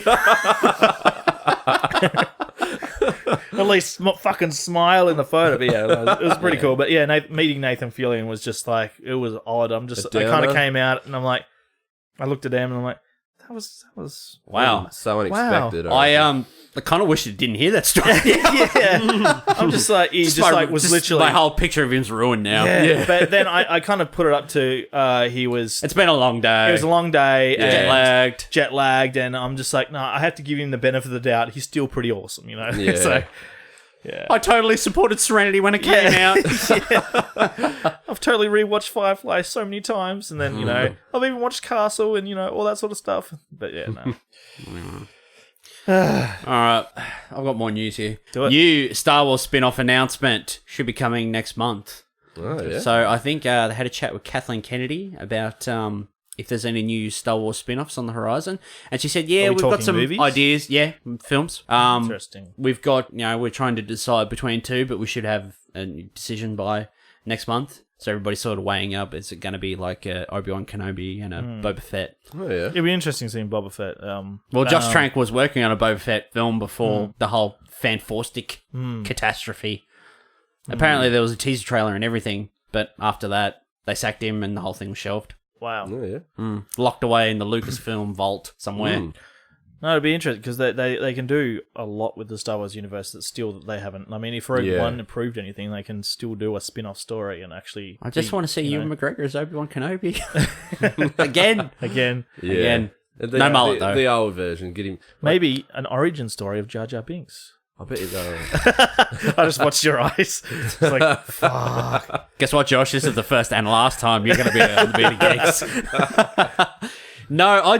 At least fucking smile in the photo. But yeah, it was pretty cool. But yeah, meeting Nathan Fillion was just like, it was odd. I kind of came out and I'm like, I looked at him and I'm like, that was Wow. So unexpected. I kind of wish you didn't hear that story. yeah. I'm just like, literally my whole picture of him's ruined now. Yeah. But then I kind of put it up to he was. It's been a long day. It was a long day. Yeah. Jet lagged, and I'm just like, no, I have to give him the benefit of the doubt. He's still pretty awesome, you know. Yeah. So. Yeah. I totally supported Serenity when it came out. I've totally rewatched Firefly so many times, and then, you know, I've even watched Castle and, you know, all that sort of stuff. But yeah, no. All right. I've got more news here. Do it. New Star Wars spin-off announcement should be coming next month. Oh, yeah. So I think they had a chat with Kathleen Kennedy about if there's any new Star Wars spin-offs on the horizon. And she said, yeah, we've got some movies? ideas. Yeah, films. Interesting. We've got, you know, we're trying to decide between two, but we should have a decision by next month. So everybody's sort of weighing up. Is it going to be like a Obi-Wan Kenobi and a Boba Fett? Oh, yeah. It'd be interesting seeing Boba Fett. Well, Josh Trank was working on a Boba Fett film before the whole Fantastic catastrophe. Apparently there was a teaser trailer and everything, but after that, they sacked him and the whole thing was shelved. Wow. Oh, yeah. Locked away in the Lucasfilm vault somewhere. No, it'd be interesting because they can do a lot with the Star Wars universe that they haven't. I mean, if Rogue One improved anything, they can still do a spin-off story and actually. I just want to see Ewan McGregor as Obi-Wan Kenobi again. Yeah. No mullet though. The old version. Get him. Maybe an origin story of Jar Jar Binks. I bet you go. I just watched your eyes. It's like, fuck. Guess what, Josh? This is the first and last time you're going to be on the Bearded Geeks. No, I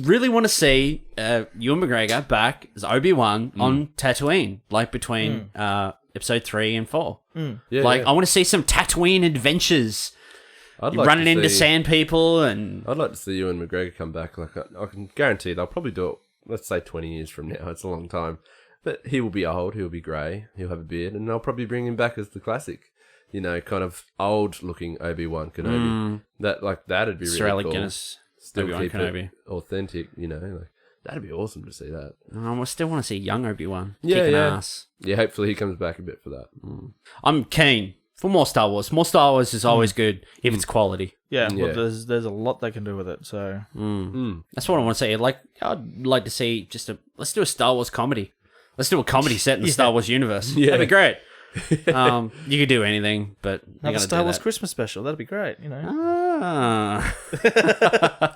really want to see Ewan McGregor back as Obi-Wan on Tatooine, like between episode 3 and 4. Yeah, I want to see some Tatooine adventures. Running into sand people and... I'd like to see Ewan McGregor come back. Like I can guarantee they'll probably do it, let's say 20 years from now. It's a long time. But he will be old, he'll be grey, he'll have a beard, and they'll probably bring him back as the classic, you know, kind of old-looking Obi-Wan Kenobi. That'd be really Sir Alec cool. Guinness, Still Obi-Wan keep Kenobi. it authentic, you know. Like, that'd be awesome to see that. I still want to see young Obi-Wan Yeah, kicking ass. Yeah, hopefully he comes back a bit for that. I'm keen for more Star Wars. More Star Wars is always good if it's quality. Yeah, well, there's a lot they can do with it. So That's what I want to see. Like, I'd like to see let's do a Star Wars comedy. Let's do a comedy set in the Star Wars universe. Yeah. That'd be great. You could do anything, but another Star Wars Christmas special. That'd be great, you know.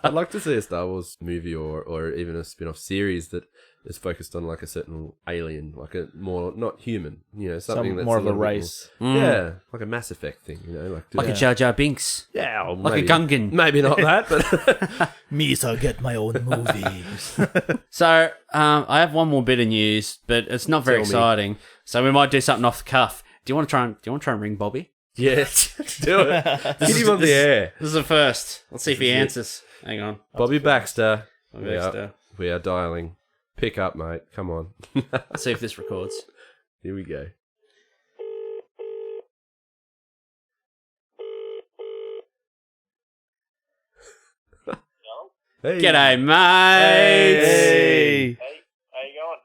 I'd like to see a Star Wars movie or even a spin-off series that is focused on like a certain alien, like a more not human, you know, something that's more of a little bit race. more, yeah, like a Mass Effect thing, you know, like a Jar Jar Binks. Yeah, or like a Gungan. Maybe not that, but Me, so I get my own movies. So I have one more bit of news, but it's not very exciting. So we might do something off the cuff. Do you want to try and ring Bobby? yes, do it. Get him on the air. This is the first. Let's see if he answers. Hang on. Bobby Baxter. Bobby Baxter. We are dialing. Pick up, mate. Come on. Let's see if this records. Here we go. Hey. G'day, mate. Hey. Hey, how you going?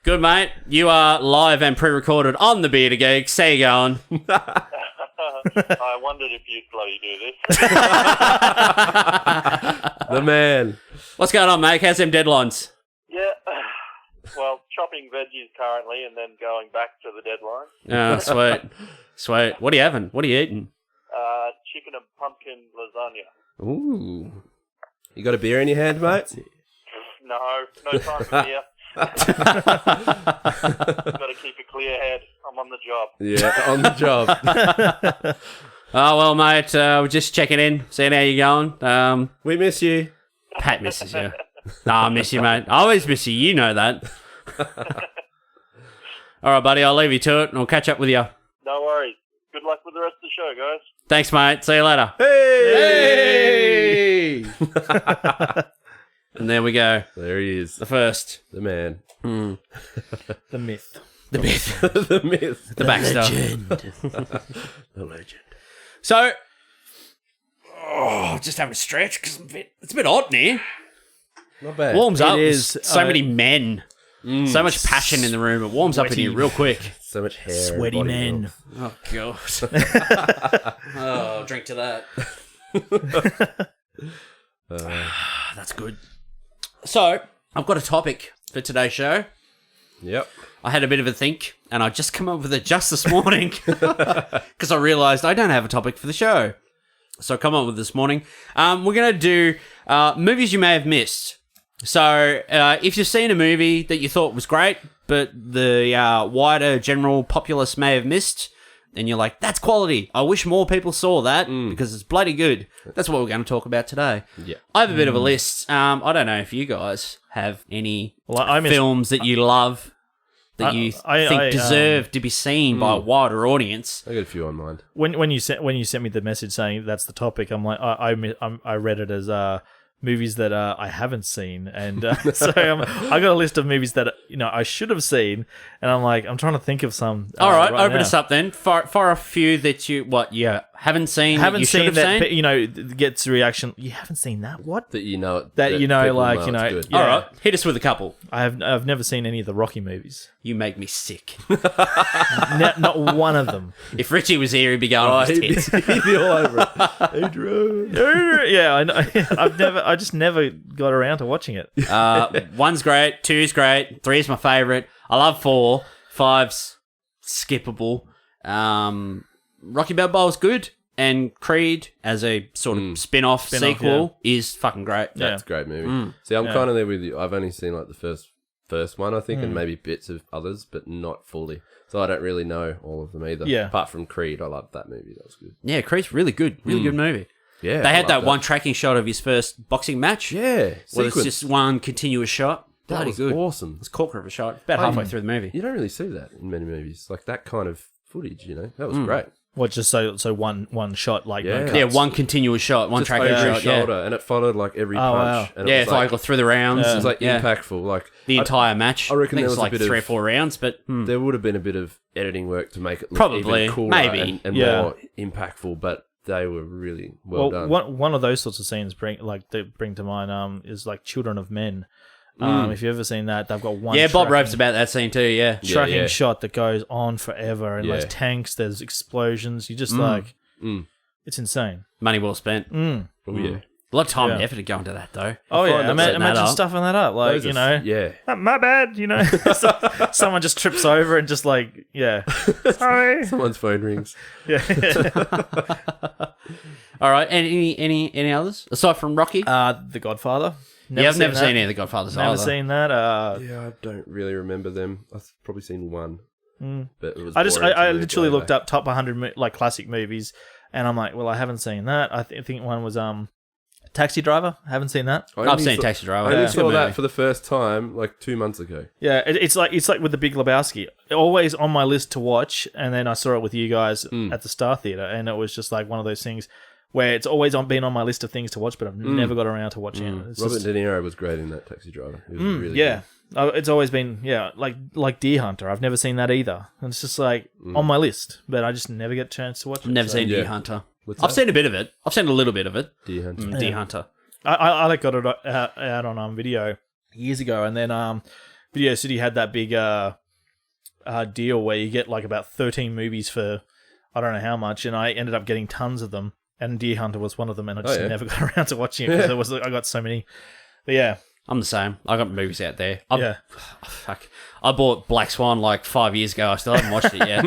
Good, mate. You are live and pre-recorded on the Bearded Geeks. How you going? I wondered if you'd bloody do this. The man. What's going on, mate? How's them deadlines? Yeah, well, chopping veggies currently and then going back to the deadline. Oh, sweet. Sweet. What are you having? What are you eating? Chicken and pumpkin lasagna. Ooh. You got a beer in your hand, mate? No time for beer. Got to keep a clear head. I'm on the job. Yeah, on the job. Oh, well, mate, we're just checking in, seeing how you're going. We miss you. Pat misses you. No, I miss you, mate. I always miss you. You know that. All right, buddy, I'll leave you to it, and I'll catch up with you. No worries. good luck with the rest of the show, guys. Thanks, mate. See you later. Hey! And there we go. There he is. The first. The man. The myth. The myth. The myth. The backstory. The legend. So, just having a stretch because it's a bit hot in here. Not bad. Warms up. is, There's so many men. So much passion in the room. It warms up in here real quick. So much hair. Sweaty body men. oil. Oh, God. Oh, drink to that. That's good. So, I've got a topic for today's show. Yep. I had a bit of a think, and I just come up with it just this morning because I realised I don't have a topic for the show. So I come up with it this morning. We're going to do movies you may have missed. So if you've seen a movie that you thought was great, but the wider general populace may have missed, then you're like, that's quality. I wish more people saw that because it's bloody good. That's what we're going to talk about today. Yeah. I have a bit of a list. I don't know if you guys have any Well, films that you love that you think deserve to be seen by a wider audience. I got a few on mind. When you sent me the message saying that's the topic, I'm like, I read it as movies that I haven't seen, and so I got a list of movies that I should have seen, and I'm like, I'm trying to think of some. All right, open now. us up then. For a few that you haven't seen, that you should have seen. Gets a reaction. You haven't seen that? What? That you know. That people like know it's good. yeah. All right, hit us with a couple. I've never seen any of the Rocky movies. You make me sick. Not one of them. If Richie was here, he'd be going off his tits. He'd be all over it. Adrian. Yeah, I know. I just never got around to watching it. 1's great, 2's great, 3's my favourite. I love 4, 5's skippable. Rocky Balboa's good, and Creed as a sort of spin-off sequel is fucking great. That's a great movie. See, I'm kind of there with you. I've only seen like the first one, I think, and maybe bits of others, but not fully. So I don't really know all of them either. Yeah. Apart from Creed, I loved that movie. That was good. Yeah, Creed's really good. Really good movie. Yeah. They I had that loved one tracking shot of his first boxing match. Yeah. Where it's just one continuous shot. That Bloody was good. awesome. It's corker of a shot. About halfway through the movie. You don't really see that in many movies. Like that kind of footage, That was great. What, just so one shot, like no cuts? Yeah, one continuous shot, one Just tracking over his shot. Yeah, shoulder, and it followed like every punch. wow. And yeah, it it's was like through the rounds. it was like impactful. Like The entire match. I reckon think there it's was a like bit 3 or of- 4 rounds, but there would have been a bit of editing work to make it look Probably, even cooler maybe. and Yeah. more impactful, but they were really well done. One of those sorts of scenes bring to mind is like Children of Men. If you've ever seen that, they've got one. yeah, Bob tracking- Rope's about that scene too. Yeah, tracking yeah. shot that goes on forever, and there's Yeah. tanks, there's explosions. You just like, it's insane. money well spent. Oh yeah, A lot of time and Yeah. effort to go into that though. Oh yeah, find that setting that imagine up. stuffing that up, like Those are- yeah. my bad, someone just trips over and just like, sorry, Someone's phone rings. All right, and any others aside from Rocky? The Godfather. I've never that. seen any of the Godfathers Never either. seen that. Yeah, I don't really remember them. I've probably seen one, but it was. I boring to I me literally way looked back. up top 100 like classic movies, and I'm like, well, I haven't seen that. I think one was Taxi Driver. I haven't seen that. I I've only seen saw- Taxi Driver. I only Yeah. saw Good that movie. for the first time like 2 months ago. Yeah, it's like with the Big Lebowski. Always on my list to watch, and then I saw it with you guys at the Star Theatre, and it was just like one of those things where it's always been on my list of things to watch, but I've never got around to watching it. It's Robert just- De Niro was great in that Taxi Driver. He was really yeah. It's always been like Deer Hunter. I've never seen that either, and it's just like on my list, but I just never get a chance to watch it. I've never so- seen Yeah. Deer Hunter. What's I've that? seen a bit of it. I've seen a little bit of it. Deer Hunter. Deer Hunter. I got it out on video years ago, and then Video City had that big deal where you get like about 13 movies for I don't know how much, and I ended up getting tons of them, and Deer Hunter was one of them, and I just never got around to watching it because I got so many. But yeah, I'm the same. I got movies out there. Fuck. I bought Black Swan like 5 years ago. I still haven't watched it yet.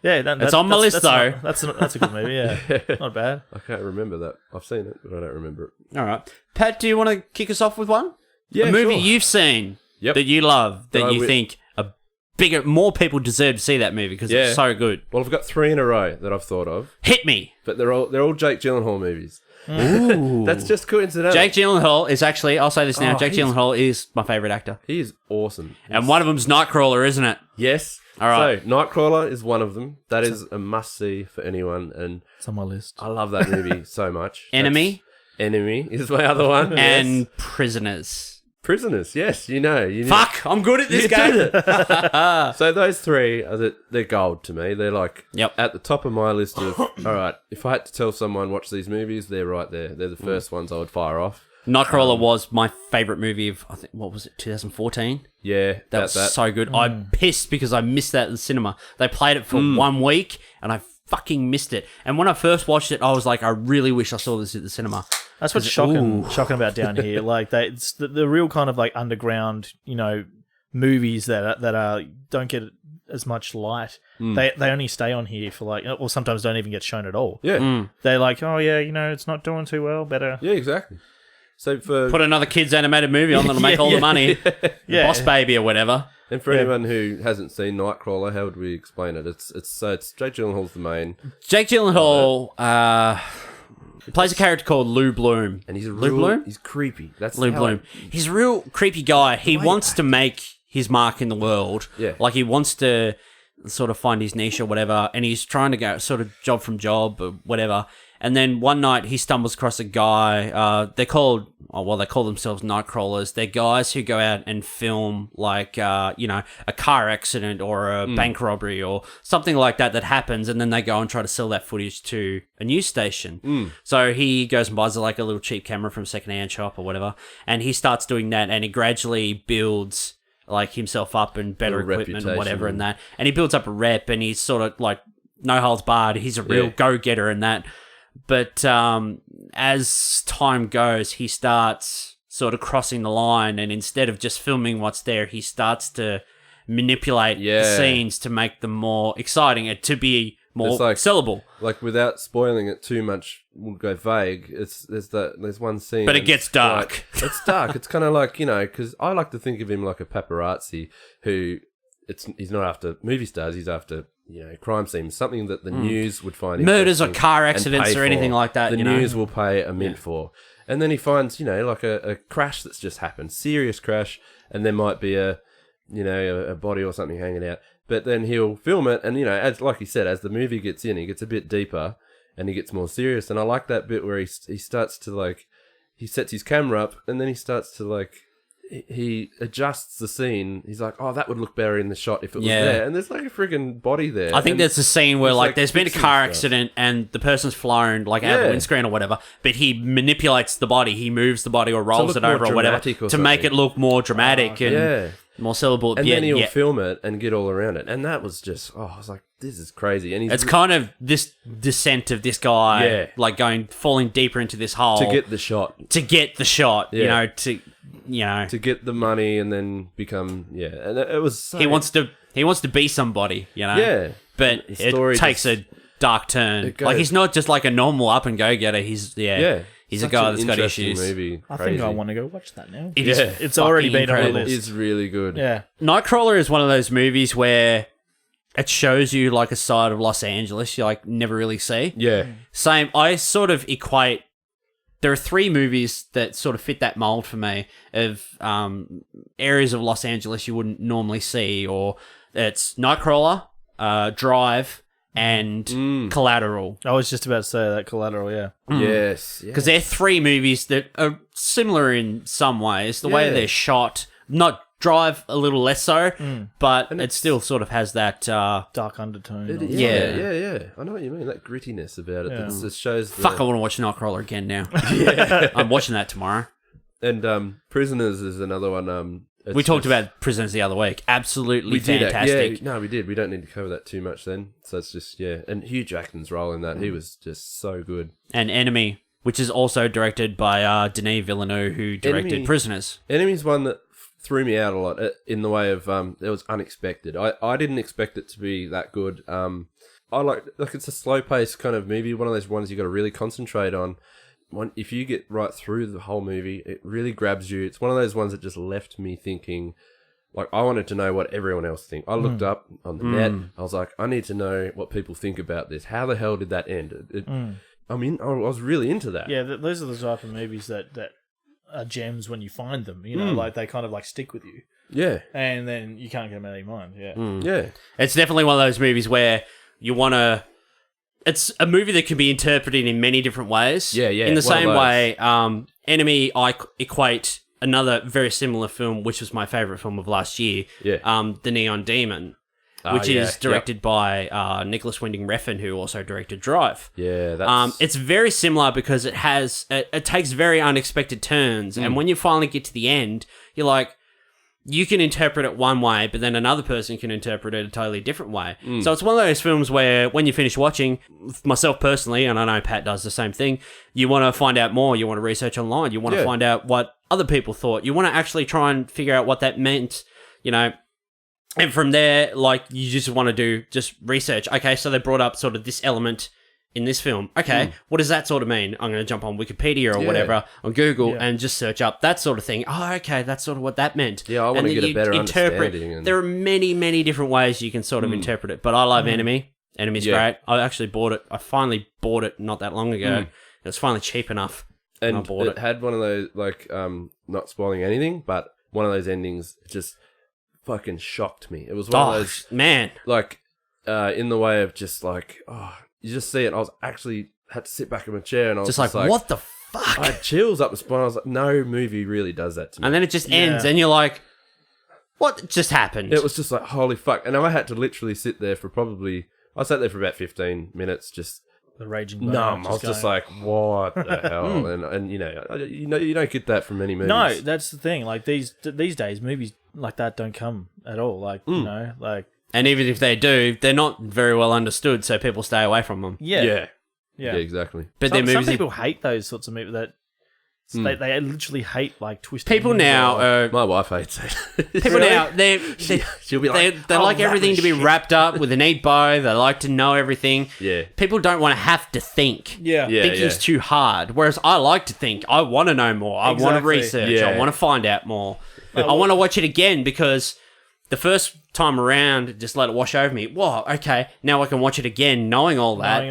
Yeah, It's on my list, though. That's a good movie. Yeah, not bad. I can't remember that. I've seen it, but I don't remember it. All right, Pat, do you want to kick us off with one? Yeah, a movie sure. you've seen Yep. that you love that That you think more people deserve to see that movie because it's so good. Well, I've got 3 in a row that I've thought of, Hit me. but they're all Jake Gyllenhaal movies. Ooh. That's just coincidental. Jake Gyllenhaal is actually, I'll say this now, Oh, Jake he's- Gyllenhaal is my favourite actor. He is awesome. And one of them's Nightcrawler, isn't it? Yes. All right. So, Nightcrawler is one of them. That is a must-see for anyone, and It's on my list. I love that movie so much. Enemy Enemy is my other one. and Yes. Prisoners. Prisoners, yes, you know. Fuck, I'm good at this You game. did it. So those three, they're gold to me. They're like Yep. at the top of my list of, all right, if I had to tell someone watch these movies, they're right there. They're the first ones I would fire off. Nightcrawler was my favourite movie of, I think, what was it, 2014? Yeah, That was so good. I'm pissed because I missed that at the cinema. They played it for 1 week and I fucking missed it. And when I first watched it, I was like, I really wish I saw this at the cinema. That's what's shocking about down here. Like it's the real kind of like underground, movies that are don't get as much light. They only stay on here for like, or sometimes don't even get shown at all. Yeah, They're like, oh yeah, it's not doing too well. Better. yeah, exactly. So for Put another kids animated movie on that'll make all the money. Yeah. Boss Baby or whatever. and for anyone who hasn't seen Nightcrawler, how would we explain it? It's Jake Gyllenhaal's the main, Jake Gyllenhaal plays a character called Lou Bloom. and he's a Lou real, Bloom? he's creepy. That's Lou how Bloom. He's a real creepy guy. He wants to make his mark in the world. Yeah. Like he wants to sort of find his niche or whatever, and he's trying to go sort of job from job or whatever. And then one night he stumbles across a guy. They call themselves Nightcrawlers. They're guys who go out and film like, a car accident or a bank robbery or something like that happens, and then they go and try to sell that footage to a news station. So he goes and buys like a little cheap camera from a secondhand shop or whatever, and he starts doing that, and he gradually builds like himself up and better Little equipment and whatever reputation. and that. And he builds up a rep, and he's sort of like no holds barred. He's a real go-getter in that. But as time goes, he starts sort of crossing the line, and instead of just filming what's there, he starts to manipulate the scenes to make them more exciting and to be more It's like- sellable. like without spoiling it too much, we'll go vague. There's one scene, But it and gets it's dark. like- it's dark. It's kind of like because I like to think of him like a paparazzi who he's not after movie stars. He's after crime scenes, something that the news would find Murders or interesting car and accidents pay or anything for. like that, The you know. news will pay a mint for, and then he finds like a crash that's just happened, serious crash, and there might be a body or something hanging out. But then he'll film it, and as like he said, as the movie gets in, he gets a bit deeper and he gets more serious. And I like that bit where he starts to he sets his camera up, and then he starts to he adjusts the scene. He's like, oh, that would look better in the shot if it was there. And there's like a friggin' body there. I think and there's a scene where it's there's been a fixing car stuff. accident and the person's flown out of the windscreen or whatever, but he manipulates the body. He moves the body or rolls look it over more or whatever dramatic or to make something. it look more dramatic and Yeah. more sellable. And then he'll film it and get all around it. And that was just, I was like, this is crazy. And he's It's kind of this descent of this guy, Yeah. falling deeper into this hole to get the shot. Yeah. To get the money and then become, and it was so, He wants to be somebody, Yeah. But The it story takes just- a dark turn. It goes- He's not just like a normal up and go getter. He's He's a Such guy an that's got interesting issues. Movie. I think I want to go watch that now. It is It's already fucking been on my incredible. list. It is really good. Yeah. Nightcrawler is one of those movies where it shows you like a side of Los Angeles you never really see. Yeah. Same. I sort of equate. There are 3 movies that sort of fit that mold for me of areas of Los Angeles you wouldn't normally see, or it's Nightcrawler, Drive, and Collateral. I was just about to say that Collateral, yeah. Yes. Because they're 3 movies that are similar in some ways. The way Yeah. they're shot, not Drive a little less so, but And it it's- still sort of has that. Dark undertone. It is. Yeah. Yeah. I know what you mean. That grittiness about it. Yeah. It shows. Fuck, I want to watch Nightcrawler again now. I'm watching that tomorrow. And Prisoners is another one. It's We talked just- about Prisoners the other week. Absolutely We did. fantastic. Yeah. No, we did. We don't need to cover that too much then. So it's just and Hugh Jackman's role in that. He was just so good. And Enemy, which is also directed by Denis Villeneuve, who directed Enemy- Prisoners. Enemy's one that threw me out a lot in the way of it was unexpected. I didn't expect it to be that good. I like it's a slow paced kind of movie. One of those ones you got to really concentrate on. If you get right through the whole movie, it really grabs you. It's one of those ones that just left me thinking. I wanted to know what everyone else think. I looked up on the net. I was like, I need to know what people think about this. How the hell did that end? I was really into that. Yeah, those are the type of movies that are gems when you find them. You know, like they kind of like stick with you. Yeah. And then you can't get them out of your mind. Yeah. Yeah. It's definitely one of those movies where you want to... It's a movie that can be interpreted in many different ways. Yeah, yeah. In the one of same those. way, Enemy, I equate another very similar film, which was my favourite film of last year, The Neon Demon, which is directed by Nicholas Winding Refn, who also directed Drive. Yeah, that's... It's very similar because it takes very unexpected turns, and when you finally get to the end, you're like, you can interpret it one way, but then another person can interpret it a totally different way. So it's one of those films where when you finish watching, myself personally, and I know Pat does the same thing, you want to find out more, you want to research online, you want to find out what other people thought, you want to actually try and figure out what that meant, you know, and from there, like, you just want to do just research. Okay, so they brought up sort of this element in this film. Okay, what does that sort of mean? I'm going to jump on Wikipedia or whatever, on Google, and just search up that sort of thing. Oh, okay, that's sort of what that meant. Yeah, I want to get a better understanding. And... There are many, many different ways you can sort of interpret it, but I love Enemy. Enemy's great. I actually bought it. I finally bought it not that long ago. It was finally cheap enough. And I bought it. It had one of those, like, not spoiling anything, but one of those endings just fucking shocked me. It was one of those... man. Like, in the way of just like, you just see it. I was actually had to sit back in my chair and I was just like, what the fuck? I had chills up my spine. I was like, no movie really does that to me. And then it just ends and you're like, what just happened? It was just like, holy fuck. And I had to literally sit there for I sat there for about 15 minutes just... The raging bone. Numb. I was just like, what the hell? And you don't get that from many movies. No, that's the thing. Like these days, movies like that don't come at all. Like, you know, like... And even if they do, they're not very well understood, so people stay away from them. Yeah, exactly. But some people hate those sorts of movies that they literally hate like twisted. People now, my wife hates it. People now, she'll be like, they like everything to be wrapped up with a neat bow. They like to know everything. Yeah. People don't want to have to think. Yeah. Thinking's too hard. Whereas I like to think. I want to know more. I want to research. Yeah. I want to find out more. I want to watch it again because the first time around, just let it wash over me. Whoa, okay. Now I can watch it again, knowing all that.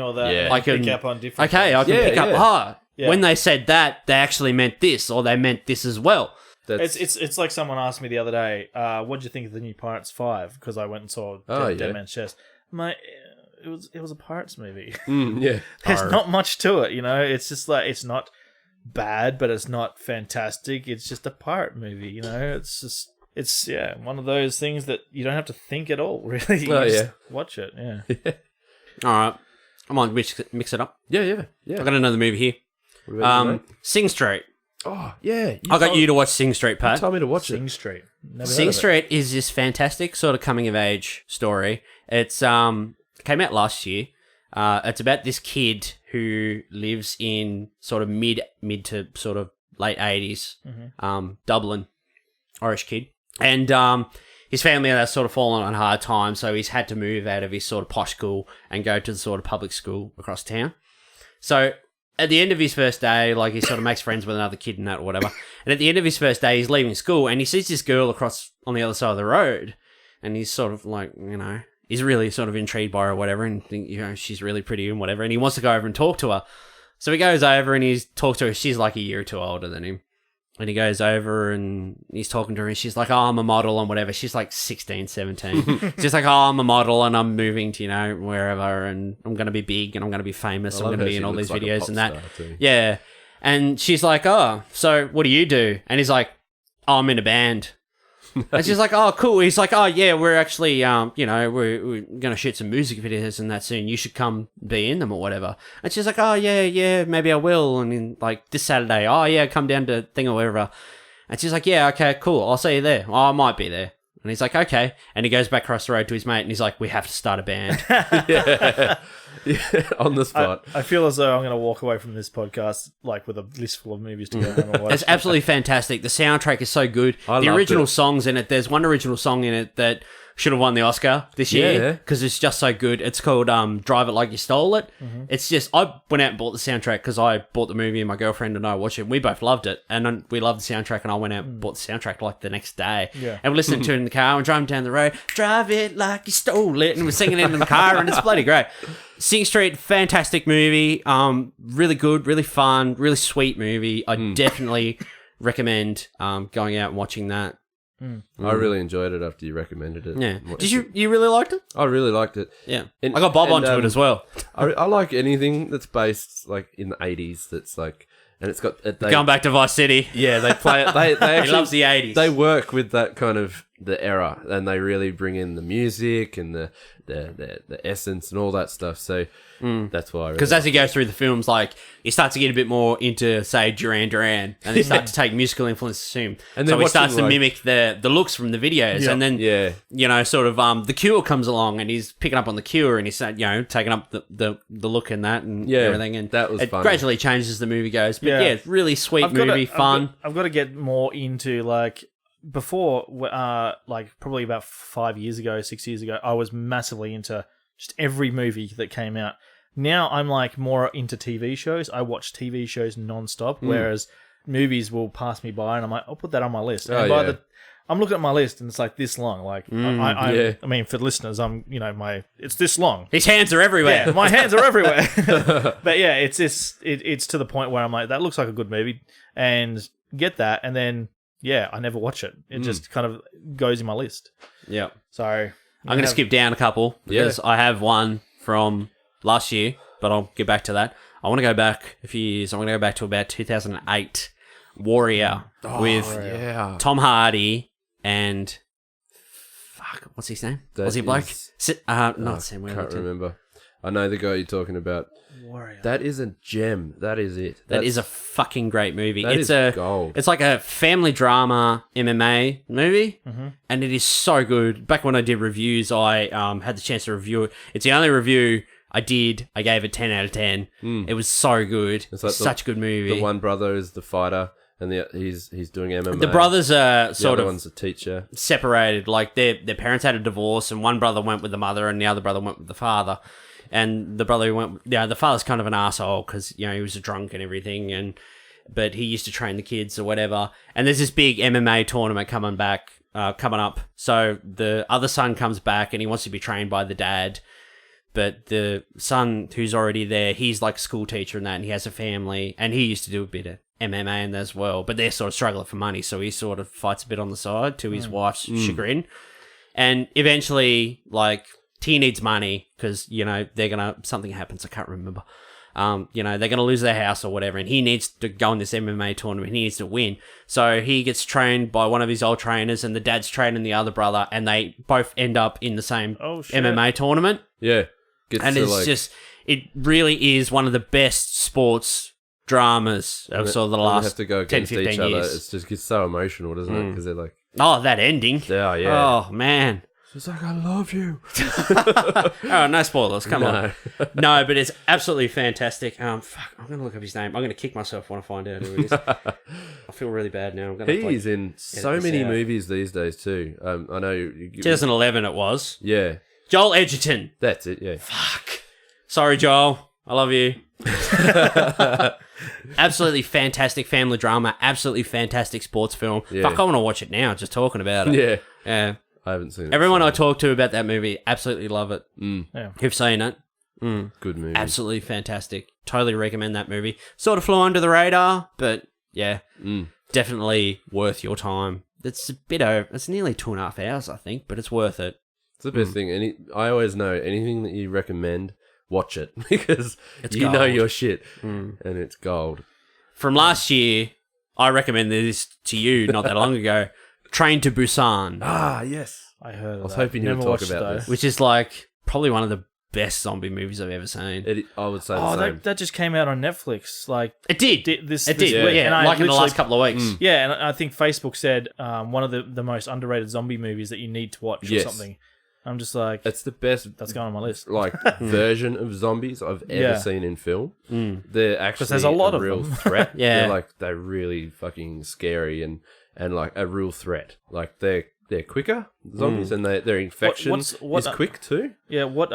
I can pick up on different. Okay, I can pick up. Yeah. When they said that, they actually meant this, or they meant this as well. It's like someone asked me the other day, what do you think of the new Pirates 5? Because I went and saw Dead Man's Chest. It was a Pirates movie. There's not much to it, you know. It's just like, it's not bad, but it's not fantastic. It's just a pirate movie, you know. It's one of those things that you don't have to think at all, really. You just watch it, All right. Come on, mix it up. Yeah. I got another movie here. Sing Street. Oh, yeah. I got you to watch Sing Street, Pat. You told me to watch Sing it. Street. Sing Street is this fantastic sort of coming-of-age story. It's came out last year. It's about this kid who lives in sort of mid to sort of late 80s, Dublin, Irish kid. And his family has sort of fallen on hard times, so he's had to move out of his sort of posh school and go to the sort of public school across town. So at the end of his first day, like, he sort of makes friends with another kid and that or whatever. And at the end of his first day, he's leaving school and he sees this girl across on the other side of the road. And he's sort of like, you know, he's really sort of intrigued by her or whatever and think, you know, she's really pretty and whatever. And he wants to go over and talk to her. So he goes over and he's talks to her. She's like a year or two older than him. And he goes over and he's talking to her and she's like, oh, I'm a model and whatever. She's like 16, 17. She's like, oh, I'm a model and I'm moving to, you know, wherever and I'm going to be big and I'm going to be famous. I'm going to be in all these videos and that. Yeah. And she's like, oh, so what do you do? And he's like, oh, I'm in a band. And she's like, oh, cool. He's like, oh, yeah, we're actually, you know, we're going to shoot some music videos and that soon. You should come be in them or whatever. And she's like, oh, yeah, maybe I will. And then, like, this Saturday, oh, yeah, come down to thing or whatever. And she's like, yeah, okay, cool. I'll see you there. Oh, I might be there. And he's like, okay. And he goes back across the road to his mate and he's like, we have to start a band. On the spot. I feel as though I'm going to walk away from this podcast like with a list full of movies to go home and watch. It's absolutely fantastic. The soundtrack is so good. The original songs in it, there's one original song in it that should have won the Oscar this year Yeah. because it's just so good. It's called Drive It Like You Stole It. It's just, I went out and bought the soundtrack because I bought the movie and my girlfriend and I watched it. We both loved it, and we loved the soundtrack, and I went out and bought the soundtrack like the next day. Yeah. And we listened to it in the car and driving down the road. Drive it like you stole it, and we're singing it in the car, and it's bloody great. Sing Street, fantastic movie. Really good, really fun, really sweet movie. I definitely recommend going out and watching that. I really enjoyed it after you recommended it. Yeah. Did you really liked it? I really liked it. Yeah. And- I got Bob and, onto it as well. I like anything that's based like in the 80s. That's like, and it's got Going back to Vice City. Yeah, they play it. They He actually loves the 80s. They work with that kind of the era, and they really bring in the music and the essence and all that stuff. So that's why. Because as he goes through the films, like, he starts to get a bit more into, say, Duran Duran, and they start to take musical influences to him. And so then he starts to watching, like- mimic the looks from the videos, Yeah. and then yeah, sort of The Cure comes along, and he's picking up on The Cure, and he's taking up the look in that and Yeah, everything, and that was it funny. gradually changes as the movie goes. But Yeah. it's really sweet movie, fun. I've got to get more into like before, like probably about 5 years ago, 6 years ago, I was massively into just every movie that came out. Now I'm like more into TV shows. I watch TV shows nonstop, whereas movies will pass me by, and I'm like, I'll put that on my list. And yeah. I'm looking at my list, and it's like this long. Like yeah. I mean, for listeners, it's this long. His hands are everywhere. Yeah, my hands are everywhere. But yeah, it's to the point where I'm like, that looks like a good movie, and get that, and then yeah, I never watch it. It just kind of goes in my list. Yeah. So I'm going to skip down a couple because I have one from last year, but I'll get back to that. I want to go back a few years. I want to go back to about 2008, Warrior, with yeah. Tom Hardy and what's his name? That Aussie bloke? is- Not Sam Can't Worthington. remember. I know the guy you're talking about. Warrior. That is a gem. That is it. That is a fucking great movie. That It's is gold. It's like a family drama MMA movie, and it is so good. Back when I did reviews, I had the chance to review it. It's the only review I did. I gave it 10 out of 10. It was so good. It's like Such a good movie. The one brother is the fighter, and he's doing MMA. The brothers are the sort other of one's a teacher. separated. Like their parents had a divorce, and one brother went with the mother, and the other brother went with the father. And the brother who went, the father's kind of an asshole because he was a drunk and everything, but he used to train the kids or whatever. And there's this big MMA tournament coming up. So the other son comes back and he wants to be trained by the dad, but the son who's already there, he's like a school teacher and that, and he has a family, and he used to do a bit of MMA and as well, but they're sort of struggling for money, so he sort of fights a bit on the side to his wife's chagrin. And eventually, like, he needs money because, something happens, I can't remember. They're going to lose their house or whatever, and he needs to go in this MMA tournament. He needs to win. So he gets trained by one of his old trainers, and the dad's training the other brother, and they both end up in the same MMA tournament. Yeah. And it really is one of the best sports dramas of sort of the last have to go 10, against 15 each other. years. It's just gets so emotional, doesn't it? Because they're like, Oh, that ending. yeah, yeah. Oh, man. It's like, I love you. Oh, no spoilers. Come on. No. No, but it's absolutely fantastic. I'm going to look up his name. I'm going to kick myself when I find out who it is. I feel really bad now. I'm going to He's in so this many out. movies these days too. I know. You 2011 it was. yeah, Joel Edgerton. that's it. Yeah. Fuck. Sorry, Joel. I love you. Absolutely fantastic family drama. Absolutely fantastic sports film. Yeah. Fuck, I want to watch it now, just talking about it. Yeah. Yeah. I haven't seen it. Everyone so- I talk to about that movie absolutely love it. Yeah. Who've seen it. Good movie. Absolutely fantastic. Totally recommend that movie. Sort of flew under the radar, but yeah, definitely worth your time. It's a bit over. It's nearly 2.5 hours, I think, but it's worth it. It's the best thing. I always know anything that you recommend, watch it because It's you know gold. your shit, and it's gold. From last year, I recommended this to you not that long ago. Train to Busan, Ah, yes. I heard of I was that. hoping you would Never talk watched about it, though. this. which is like probably one of the best zombie movies I've ever seen. I would say the Oh, same. that just came out on Netflix. Like It did. this. It did. week, Yeah, and I like in the literally- last couple of weeks. Yeah, and I think Facebook said one of the most underrated zombie movies that you need to watch Yes. or something. I'm just like, It's the best. that's going on my list. Like version of zombies I've ever Yeah. seen in film. They're actually there's a lot a of real them. threat. Yeah. they're really fucking scary and like a real threat. Like they're they're quicker zombies, and their infection is quick too. Yeah, what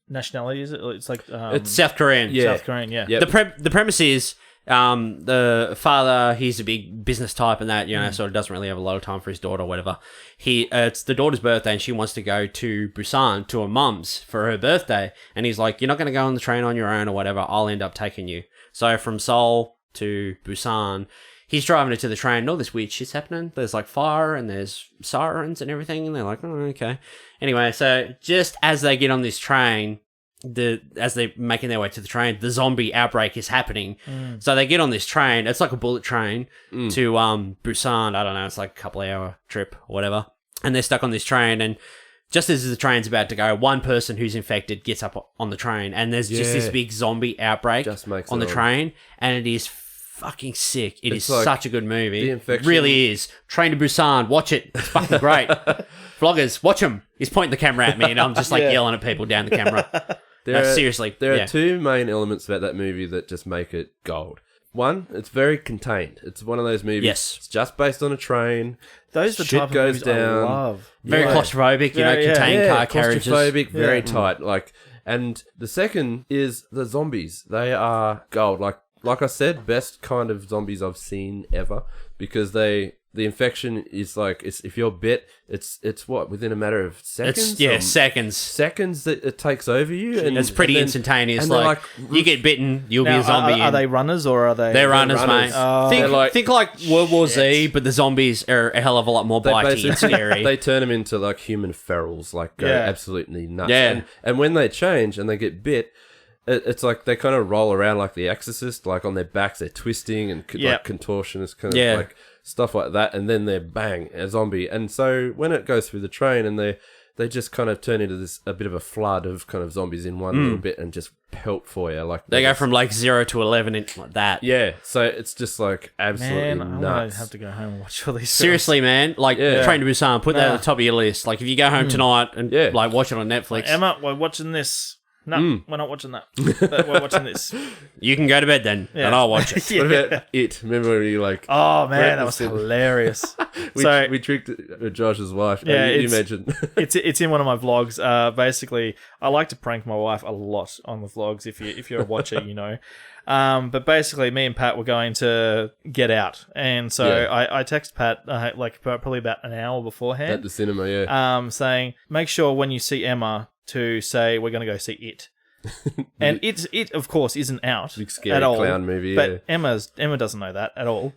nationality is it? It's like it's South Korean. Yeah. South Korean, yeah. Yep. The premise is the father, he's a big business type and that, sort of doesn't really have a lot of time for his daughter or whatever. It's the daughter's birthday and she wants to go to Busan to her mum's for her birthday. And he's like, you're not going to go on the train on your own or whatever. I'll end up taking you. So from Seoul to Busan, he's driving her to the train and all this weird shit's happening. There's like fire and there's sirens and everything. And they're like, oh, okay. Anyway, so just as they get on this train, as they're making their way to the train, the zombie outbreak is happening. So they get on this train. It's like a bullet train to Busan. I don't know. It's like a couple of hour trip or whatever. And they're stuck on this train. And just as the train's about to go, one person who's infected gets up on the train. And there's just this big zombie outbreak on the train. And it is fucking sick. It's like such a good movie. The infection. It really is. Train to Busan. Watch it. It's fucking great. Vloggers, watch him. He's pointing the camera at me and I'm just like yelling at people down the camera. Seriously. There are two main elements about that movie that just make it gold. One, it's very contained. It's one of those movies. Yes. It's just based on a train. Those are the type of movies I love. Very claustrophobic, contained car carriages. Claustrophobic, very tight. And the second is the zombies. They are gold. Like I said, best kind of zombies I've seen ever, because the infection is like, if you're bit, it's what, within a matter of seconds? Seconds. Seconds that it takes over you. And it's pretty instantaneous. Like you get bitten, you'll be a zombie. Are they runners or are they? They're runners, mate. Think like World War Z, but the zombies are a hell of a lot more bitey and scary. They turn them into like human ferals, like go absolutely nuts. Yeah. And when they change and they get bit, it's like they kind of roll around like The Exorcist, like on their backs, they're twisting and like contortionist kind of like stuff like that, and then they're bang, a zombie. And so when it goes through the train and they just kind of turn into a bit of a flood of kind of zombies in one little bit and just pelt for you. Like they go from like 0 to 11 like that. Yeah, so it's just like absolutely nuts. I have to go home and watch all these. Seriously, man, like Train to Busan, put that at the top of your list. Like if you go home tonight and like watch it on Netflix. Emma, we're watching this. No, we're not watching that. We're watching this. You can go to bed then, and I'll watch it. What about It? Remember when you like... Oh, man, that was hilarious. we tricked Josh's wife. Yeah, you mentioned. it's in one of my vlogs. Basically, I like to prank my wife a lot on the vlogs, if you're a watcher, you know. But basically, me and Pat were going to get out. And so I text Pat like probably about an hour beforehand. At the cinema, saying, make sure when you see Emma to say we're going to go see It. And it of course isn't out big scary at all, clown movie, but Emma doesn't know that at all.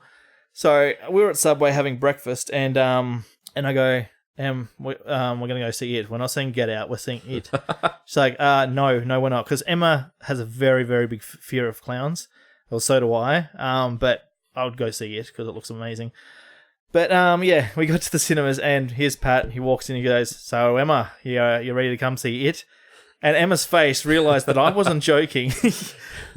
So we were at Subway having breakfast, and I go, we're going to go see It. We're not seeing Get Out, we're seeing It. She's like, no, we're not, because Emma has a very, very big fear of clowns. Well, so do I. But I would go see It because it looks amazing. But we got to the cinemas, and here's Pat. He walks in and he goes, so Emma, you ready to come see It? And Emma's face realised that I wasn't joking.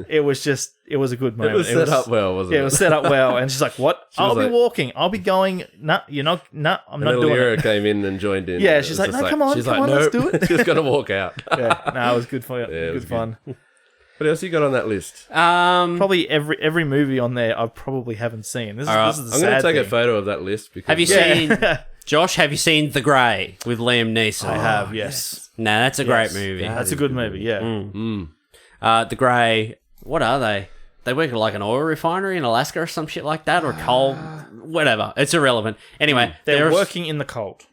It was a good moment. It was set up well, wasn't it? Yeah, it was set up well. And she's like, what? I'll be walking. I'll be going. Nah, you're not. Nah, I'm not doing Lyra it. came in and joined in. Yeah, she's like, no, come on, let's do it. She's going to walk out. Yeah, no, it was good fun. Yeah, good fun. What else you got on that list? Probably every movie on there I probably haven't seen. This is the sad I'm going to take a photo of that list. Because have you seen, Josh, have you seen The Grey with Liam Neeson? I have, yes. No, that's a great movie. That's a good movie, yeah. The Grey, what are they? They work at like an oil refinery in Alaska or some shit like that, or coal, whatever. It's irrelevant. Anyway, they're working in the cold.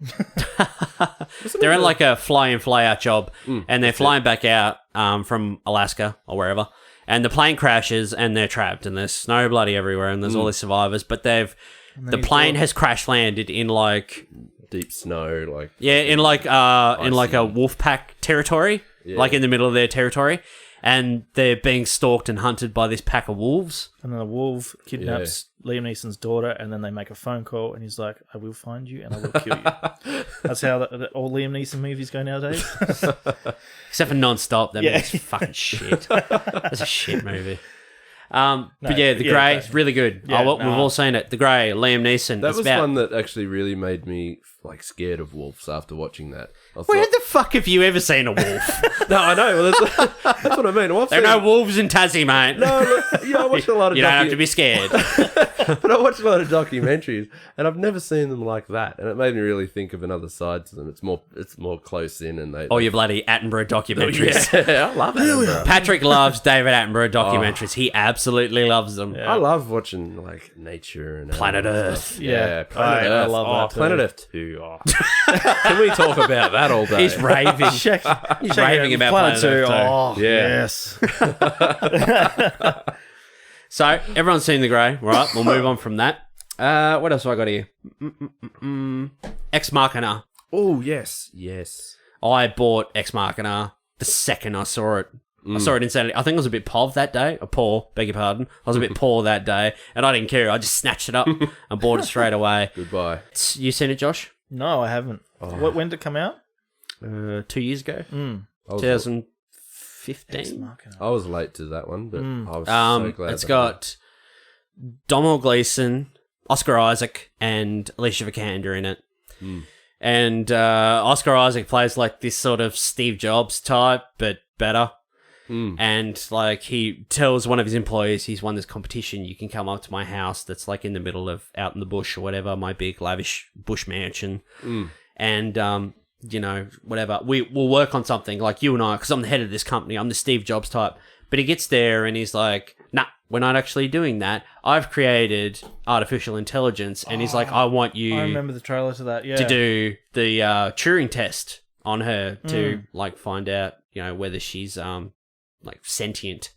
They're in like a fly-in, fly-out job, and they're flying back out from Alaska or wherever, and the plane crashes and they're trapped, and there's snow bloody everywhere, and there's all these survivors, but the plane has crash landed in like deep snow, like in like a wolf pack territory, like in the middle of their territory. And they're being stalked and hunted by this pack of wolves. And then the wolf kidnaps Liam Neeson's daughter, and then they make a phone call, and he's like, I will find you, and I will kill you. That's how all Liam Neeson movies go nowadays. Except for Non-Stop. That movie's fucking shit. That's a shit movie. But yeah, The Grey is really good. Yeah, We've all seen it. The Grey, Liam Neeson. That It's was about... one that actually really made me like scared of wolves after watching that. I thought, Where the fuck have you ever seen a wolf? no, I know. Well, that's what I mean. I've There are seen- no wolves in Tassie, mate. No, yeah, I watched a lot of. You don't have to be scared. But I watched a lot of documentaries, and I've never seen them like that, and it made me really think of another side to them. It's more close in, and they. Oh, your bloody Attenborough documentaries. Yeah, I love it. Patrick loves David Attenborough documentaries. He absolutely loves them. I love watching like nature and Planet animals and Earth. stuff. Yeah. Planet I Earth. love that too. Planet Earth 2. Oh. Can we talk about that all day? He's raving. He's raving about Planet Earth too. Oh, Yeah. yes. So, everyone's seen The Grey. Right, we'll move on from that. What else have I got here? Ex Machina. Oh yes. I bought Ex Machina the second I saw it. I saw it instantly. I think I was a bit beg your pardon. I was a bit poor that day, and I didn't care. I just snatched it up and bought it straight away. Goodbye. You seen it, Josh? No, I haven't. When did it come out? 2 years ago? I was, 2015? I was late to that one, but I was so glad. It's got Domhnall Gleeson, Oscar Isaac, and Alicia Vikander in it. And Oscar Isaac plays like this sort of Steve Jobs type, but better. And like he tells one of his employees he's won this competition. You can come up to my house that's like in the middle of out in the bush or whatever, my big lavish bush mansion. And you know, whatever. We'll work on something like you and I, because I'm the head of this company. I'm the Steve Jobs type. But he gets there and he's like, nah, we're not actually doing that. I've created artificial intelligence. And he's like, I want you I remember the trailer to that. Yeah. to do the Turing test on her to like find out, you know, whether she's like sentient,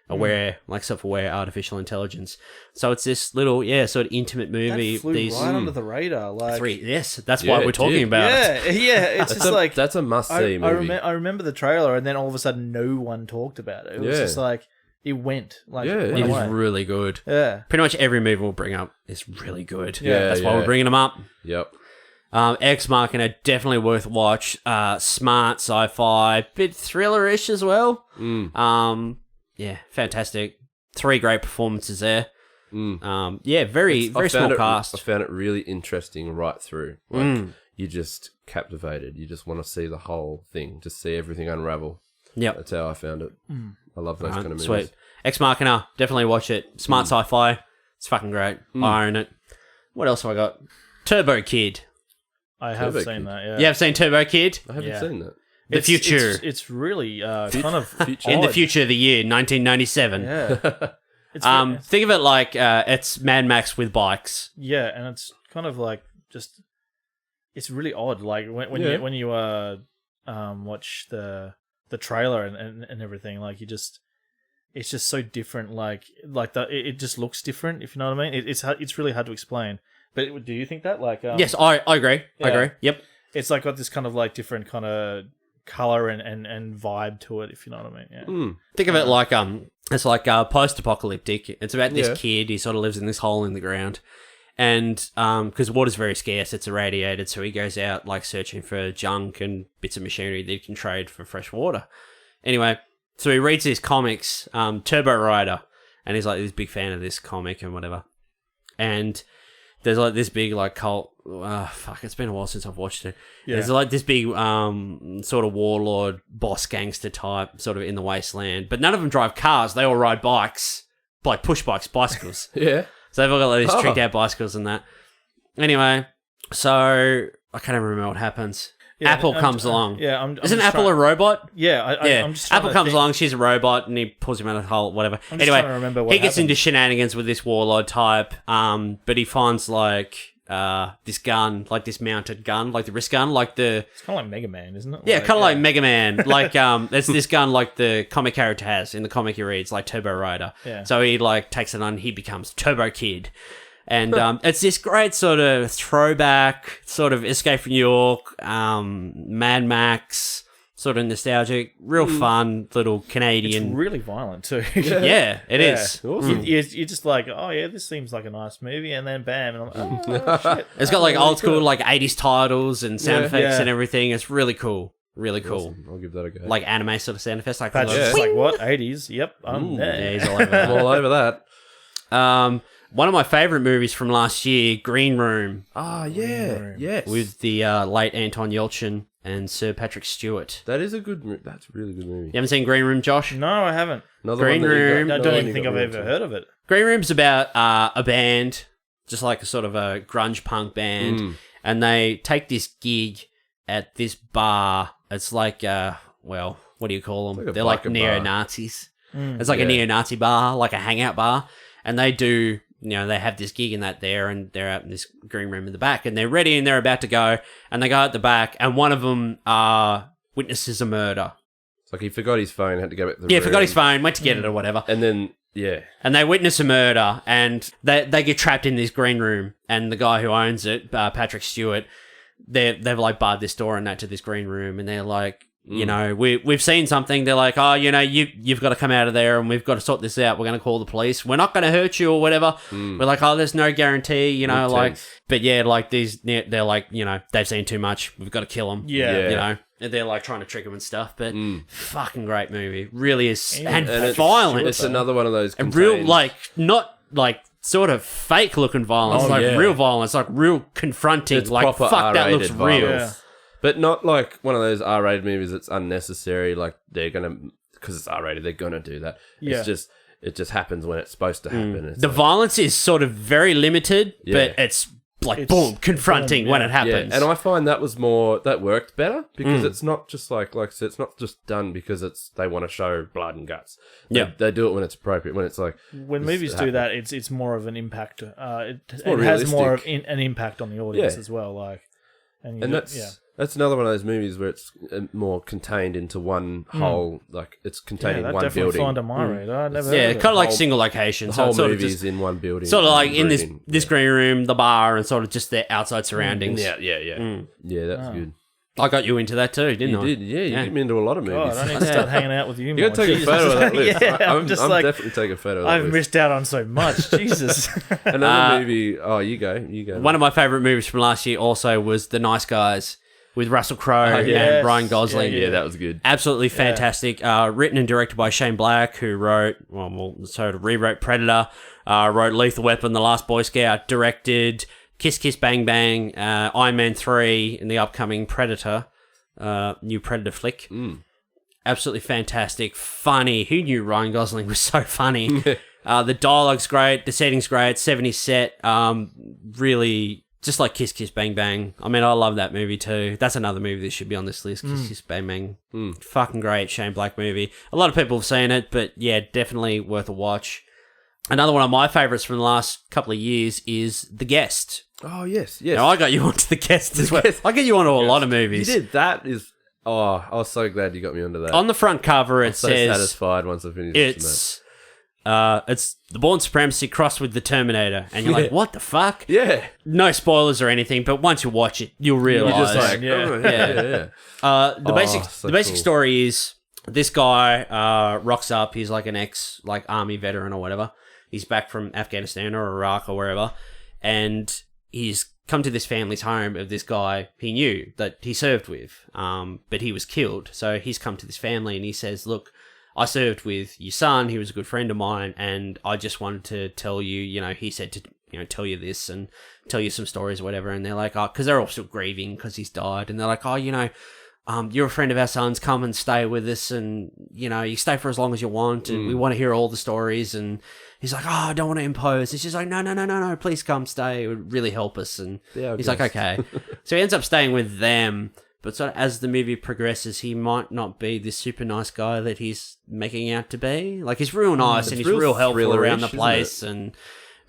aware, like self-aware artificial intelligence. So it's this little, sort of intimate movie. That flew right under the radar. Like, Yes, that's Yeah, why we're it talking did. about it. Yeah. It's just like that's a must-see movie. I remember the trailer, and then all of a sudden, no one talked about it. It was just like it went. Like Yeah, went It away. is really good. Yeah. Pretty much every movie we'll bring up is really good. Yeah, That's why yeah. we're bringing them up. Yep. Ex Machina, definitely worth watch. Smart sci-fi, bit thriller-ish as well. Yeah, fantastic. 3 great performances there. Very small cast. I found it really interesting right through. Like you're just captivated. You just want to see the whole thing, just see everything unravel. Yep. That's how I found it. I love those kind of movies. Sweet. Ex Machina, definitely watch it. Smart sci-fi, it's fucking great. I own it. What else have I got? Turbo Kid. I have Turbo seen Kid. that. Yeah. You have seen Turbo Kid? I haven't Yeah. seen that. The future. It's really kind of In the odd. future of the year, 1997. Yeah. It's Think of it like it's Mad Max with bikes. yeah, and it's kind of like just it's really odd. Like when Yeah. you watch the trailer and everything, like it's just so different. Like it just looks different. If you know what I mean. It's really hard to explain. But do you think that like Yes, I agree. I yeah. agree. Yep. it's like got this kind of like different kind of color and vibe to it, if you know what I mean. Yeah. Think of it like it's like post-apocalyptic. It's about this Yeah. kid. He sort of lives in this hole in the ground, and because water's very scarce, it's irradiated. So he goes out like searching for junk and bits of machinery that he can trade for fresh water. Anyway, so he reads these comics, Turbo Rider, and he's like this big fan of this comic and whatever. And there's like this big like cult. It's been a while since I've watched it. Yeah. There's like this big sort of warlord, boss gangster type, sort of in the wasteland. But none of them drive cars. They all ride bikes, like push bikes, bicycles. Yeah. So they've all got like these tricked out bicycles and that. Anyway, so I can't even remember what happens. Yeah, Apple I'm- comes along. Yeah, I'm Isn't just Apple trying- a robot? Yeah, I'm just trying Apple to comes think. along, she's a robot, and he pulls him out of the hole, whatever. I'm just Anyway, trying to remember what he gets happened. into shenanigans with this warlord type, but he finds like this gun, like this mounted gun, like the wrist gun, like the It's kind of like Mega Man, isn't it? yeah, kind of like Mega Man. Like there's this gun like the comic character has in the comic he reads, like Turbo Rider. Yeah. So he like takes it on, he becomes Turbo Kid. And it's this great sort of throwback, sort of Escape from New York, Mad Max, sort of nostalgic, real fun little It's Canadian. really violent too. Yeah, it is. Awesome. You're just like, oh yeah, this seems like a nice movie, and then bam, and I'm like, oh shit. It's got like old school like 80s titles and sound Yeah. effects Yeah. and everything. It's really cool. Really cool. Awesome. I'll give that a go. Like anime sort of sound effects. Like, Pat's just like, what? 80s? Yep, I'm there. yeah, he's all over that. I'm all over that. One of my favourite movies from last year, Green Room, Ah, yeah. Yes. with the late Anton Yelchin and Sir Patrick Stewart. That is a good movie. That's a really good movie. You haven't seen Green Room, Josh? No, I haven't. Another Green one that you Room. got- I another don't one even you think got I've really ever into. heard of it. Green Room's about a band, just like a sort of a grunge punk band, and they take this gig at this bar. It's like, well, what do you call them? Like a They're like biker bar. neo-Nazis. It's like a Yeah. neo-Nazi bar, like a hangout bar, and they do, they have this gig in that there, and they're out in this green room in the back, and they're ready, and they're about to go, and they go at the back, and one of them witnesses a murder. It's like he forgot his phone, had to go back to the Yeah, room. forgot his phone, went to get it or whatever. And then, yeah. And they witness a murder, and they get trapped in this green room. And the guy who owns it, Patrick Stewart, they've like barred this door and that to this green room, and they're like, we've seen something. They're like, oh, you've got to come out of there, and we've got to sort this out. We're going to call the police. We're not going to hurt you or whatever. We're like, oh, there's no guarantee, like. Tense. But yeah, like they're like, they've seen too much. We've got to kill them. Yeah. And they're like trying to trick him and stuff. But fucking great movie, really is, and it's- violent. It's another one of those And real, contained- like, not like sort of fake looking violence, Oh, like yeah. real violence, like real confronting, It's like, proper fuck, that R-rated looks real. violence. But not like one of those R-rated movies that's unnecessary, like they're going to, because it's R-rated, they're going to do that. Yeah. It just happens when it's supposed to happen. It's The like- violence is sort of very limited, Yeah. but it's like, It's boom, confronting boom, when yeah. it yeah, happens. and I find that worked better because it's not just like I said, it's not just done because they want to show blood and guts. They do it when it's appropriate. When it's like When this movies do happened. that, it's more of an impact. It more has more of realistic. an impact on the audience Yeah. as well. Like, and And that's another one of those movies where it's more contained into one whole, like it's contained in that one definitely building. find on my radar. I never yeah, heard of kind of it. like whole- single location. The So whole it's sort of movie's just, in one building. sort of like in this Brooding. green room, the bar, and sort of just the outside surroundings. Yeah, yeah, that's good. I got you into that too, didn't You I? did, yeah. You get me into a lot of movies. God, I need to start hanging out with you. You more. gotta take a Jesus. photo of that list. Yeah, I'm just I'm like definitely taking a photo of that I've list. missed out on so much. Jesus. Another movie. Oh, you go. One of my favourite movies from last year also was The Nice Guys with Russell Crowe yes. and Ryan Gosling. Yeah, that was good. Absolutely fantastic. Written and directed by Shane Black, who rewrote Predator, wrote Lethal Weapon, The Last Boy Scout, directed Kiss Kiss Bang Bang, Iron Man 3, and the upcoming Predator, new Predator flick. Absolutely fantastic. Funny. Who knew Ryan Gosling was so funny? The dialogue's great. The setting's great. 70s set. Really, just like Kiss Kiss Bang Bang. I mean, I love that movie too. That's another movie that should be on this list. Kiss Kiss Bang Bang. Fucking great Shane Black movie. A lot of people have seen it, but yeah, definitely worth a watch. Another one of my favourites from the last couple of years is The Guest. Oh yes. Now, I got you onto The Guest as well. I get you onto a lot of movies. You did. That is. Oh, I was so glad you got me onto that. On the front cover, it so says satisfied once I finished watching it's the Bourne Supremacy crossed with the Terminator, and you're like, what the fuck? that. Yeah. No spoilers or anything, but once you watch it, you'll You're realize. just like, Yeah. oh, yeah. The basic so the basic cool. story is this guy rocks up. He's like an ex army veteran or whatever. He's back from Afghanistan or Iraq or wherever, and he's come to this family's home of this guy he knew that he served with, but he was killed. So he's come to this family and he says, "Look, I served with your son. He was a good friend of mine, and I just wanted to tell you. He said to tell you this and tell you some stories or whatever." And they're like, "Oh," because they're all still grieving because he's died, and they're like, "Oh, you're a friend of our son's. Come and stay with us, and you stay for as long as you want, and we want to hear all the stories." And he's like, "Oh, I don't want to impose." And she's like, No, please come stay. It would really help us." And Yeah, I he's like, guess. "Okay." So he ends up staying with them. But sort of as the movie progresses, he might not be this super nice guy that he's making out to be. Like, he's real nice and It's he's real helpful thriller-ish, around the isn't place.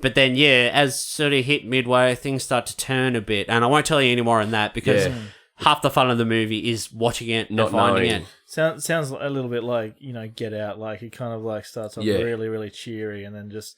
But then, yeah, as sort of hit midway, things start to turn a bit. And I won't tell you any more on that because Yeah. half the fun of the movie is watching it Not and finding knowing. it. Sounds a little bit like Get Out. Like it kind of like starts off Yeah. really really cheery, and then just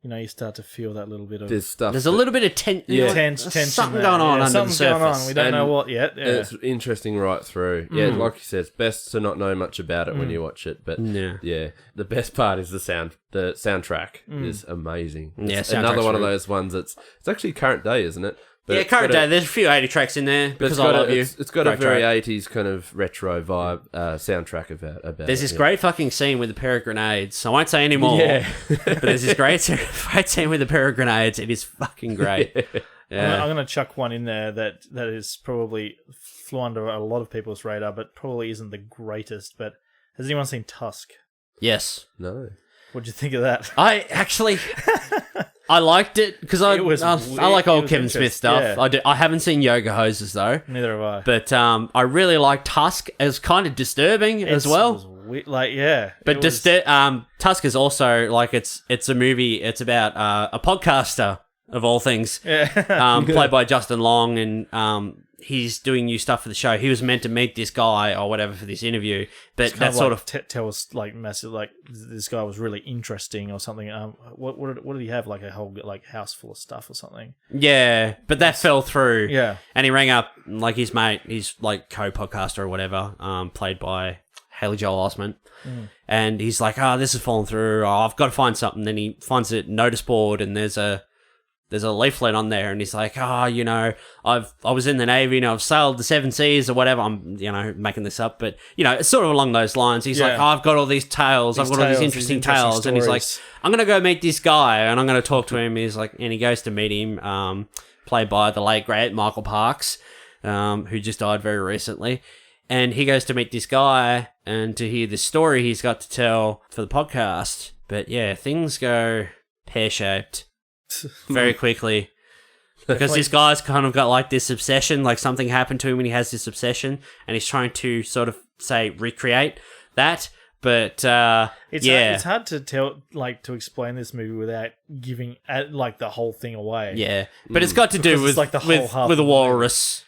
you start to feel that little bit of There's stuff. There's a little bit of tension. tension. Something there. going on under the something's going on. surface. We don't know And- what yet. Yeah. It's interesting right through. Yeah, like you said, it's best to not know much about it when you watch it. But Yeah. the best part is the sound. The soundtrack is amazing. Yeah, It's another soundtrack's one of real. those ones that's it's actually current day, isn't it? Yeah, current day. There's a few 80 tracks in there because I love you. It's got a Great very track. 80s kind of retro vibe soundtrack about There's this it, great fucking scene with a pair of grenades. I won't say any more. Yeah. But there's this great scene with a pair of grenades. It is fucking great. Yeah. I'm going to chuck one in there that is probably flew under a lot of people's radar, but probably isn't the greatest. But has anyone seen Tusk? Yes. No. What'd you think of that? I actually... I liked it because I like old Kevin Smith stuff. Yeah. I haven't seen Yoga Hoses though. Neither have I. But I really like Tusk. It's kind of disturbing as well. But Tusk is also like it's a movie. It's about a podcaster of all things. Yeah. Played by Justin Long, and he's doing new stuff for the show. He was meant to meet this guy or whatever for this interview, but that sort of tells like massive like this guy was really interesting or something. What did he have, like a whole like house full of stuff or something? Yeah, but that fell through. Yeah, and he rang up like his mate, his like co-podcaster or whatever, played by Haley Joel Osment, and he's like, this has fallen through. I've got to find something. Then he finds a notice board, and there's a leaflet on there, and he's like, I was in the Navy, and I've sailed the 7 seas or whatever. I'm, making this up, but, it's sort of along those lines. He's like, I've got all these tales. I've got all these interesting tales. Stories. And he's like, I'm going to go meet this guy, and I'm going to talk to him. He's like, and he goes to meet him, played by the late, great Michael Parks, who just died very recently. And he goes to meet this guy and to hear the story he's got to tell for the podcast. But, yeah, things go pear-shaped very quickly, because this guy's kind of got like this obsession, like something happened to him when he has this obsession, and he's trying to sort of recreate that, but it's hard to tell, like, to explain this movie without giving like the whole thing away. But it's got to do with like the whole half with a of the walrus.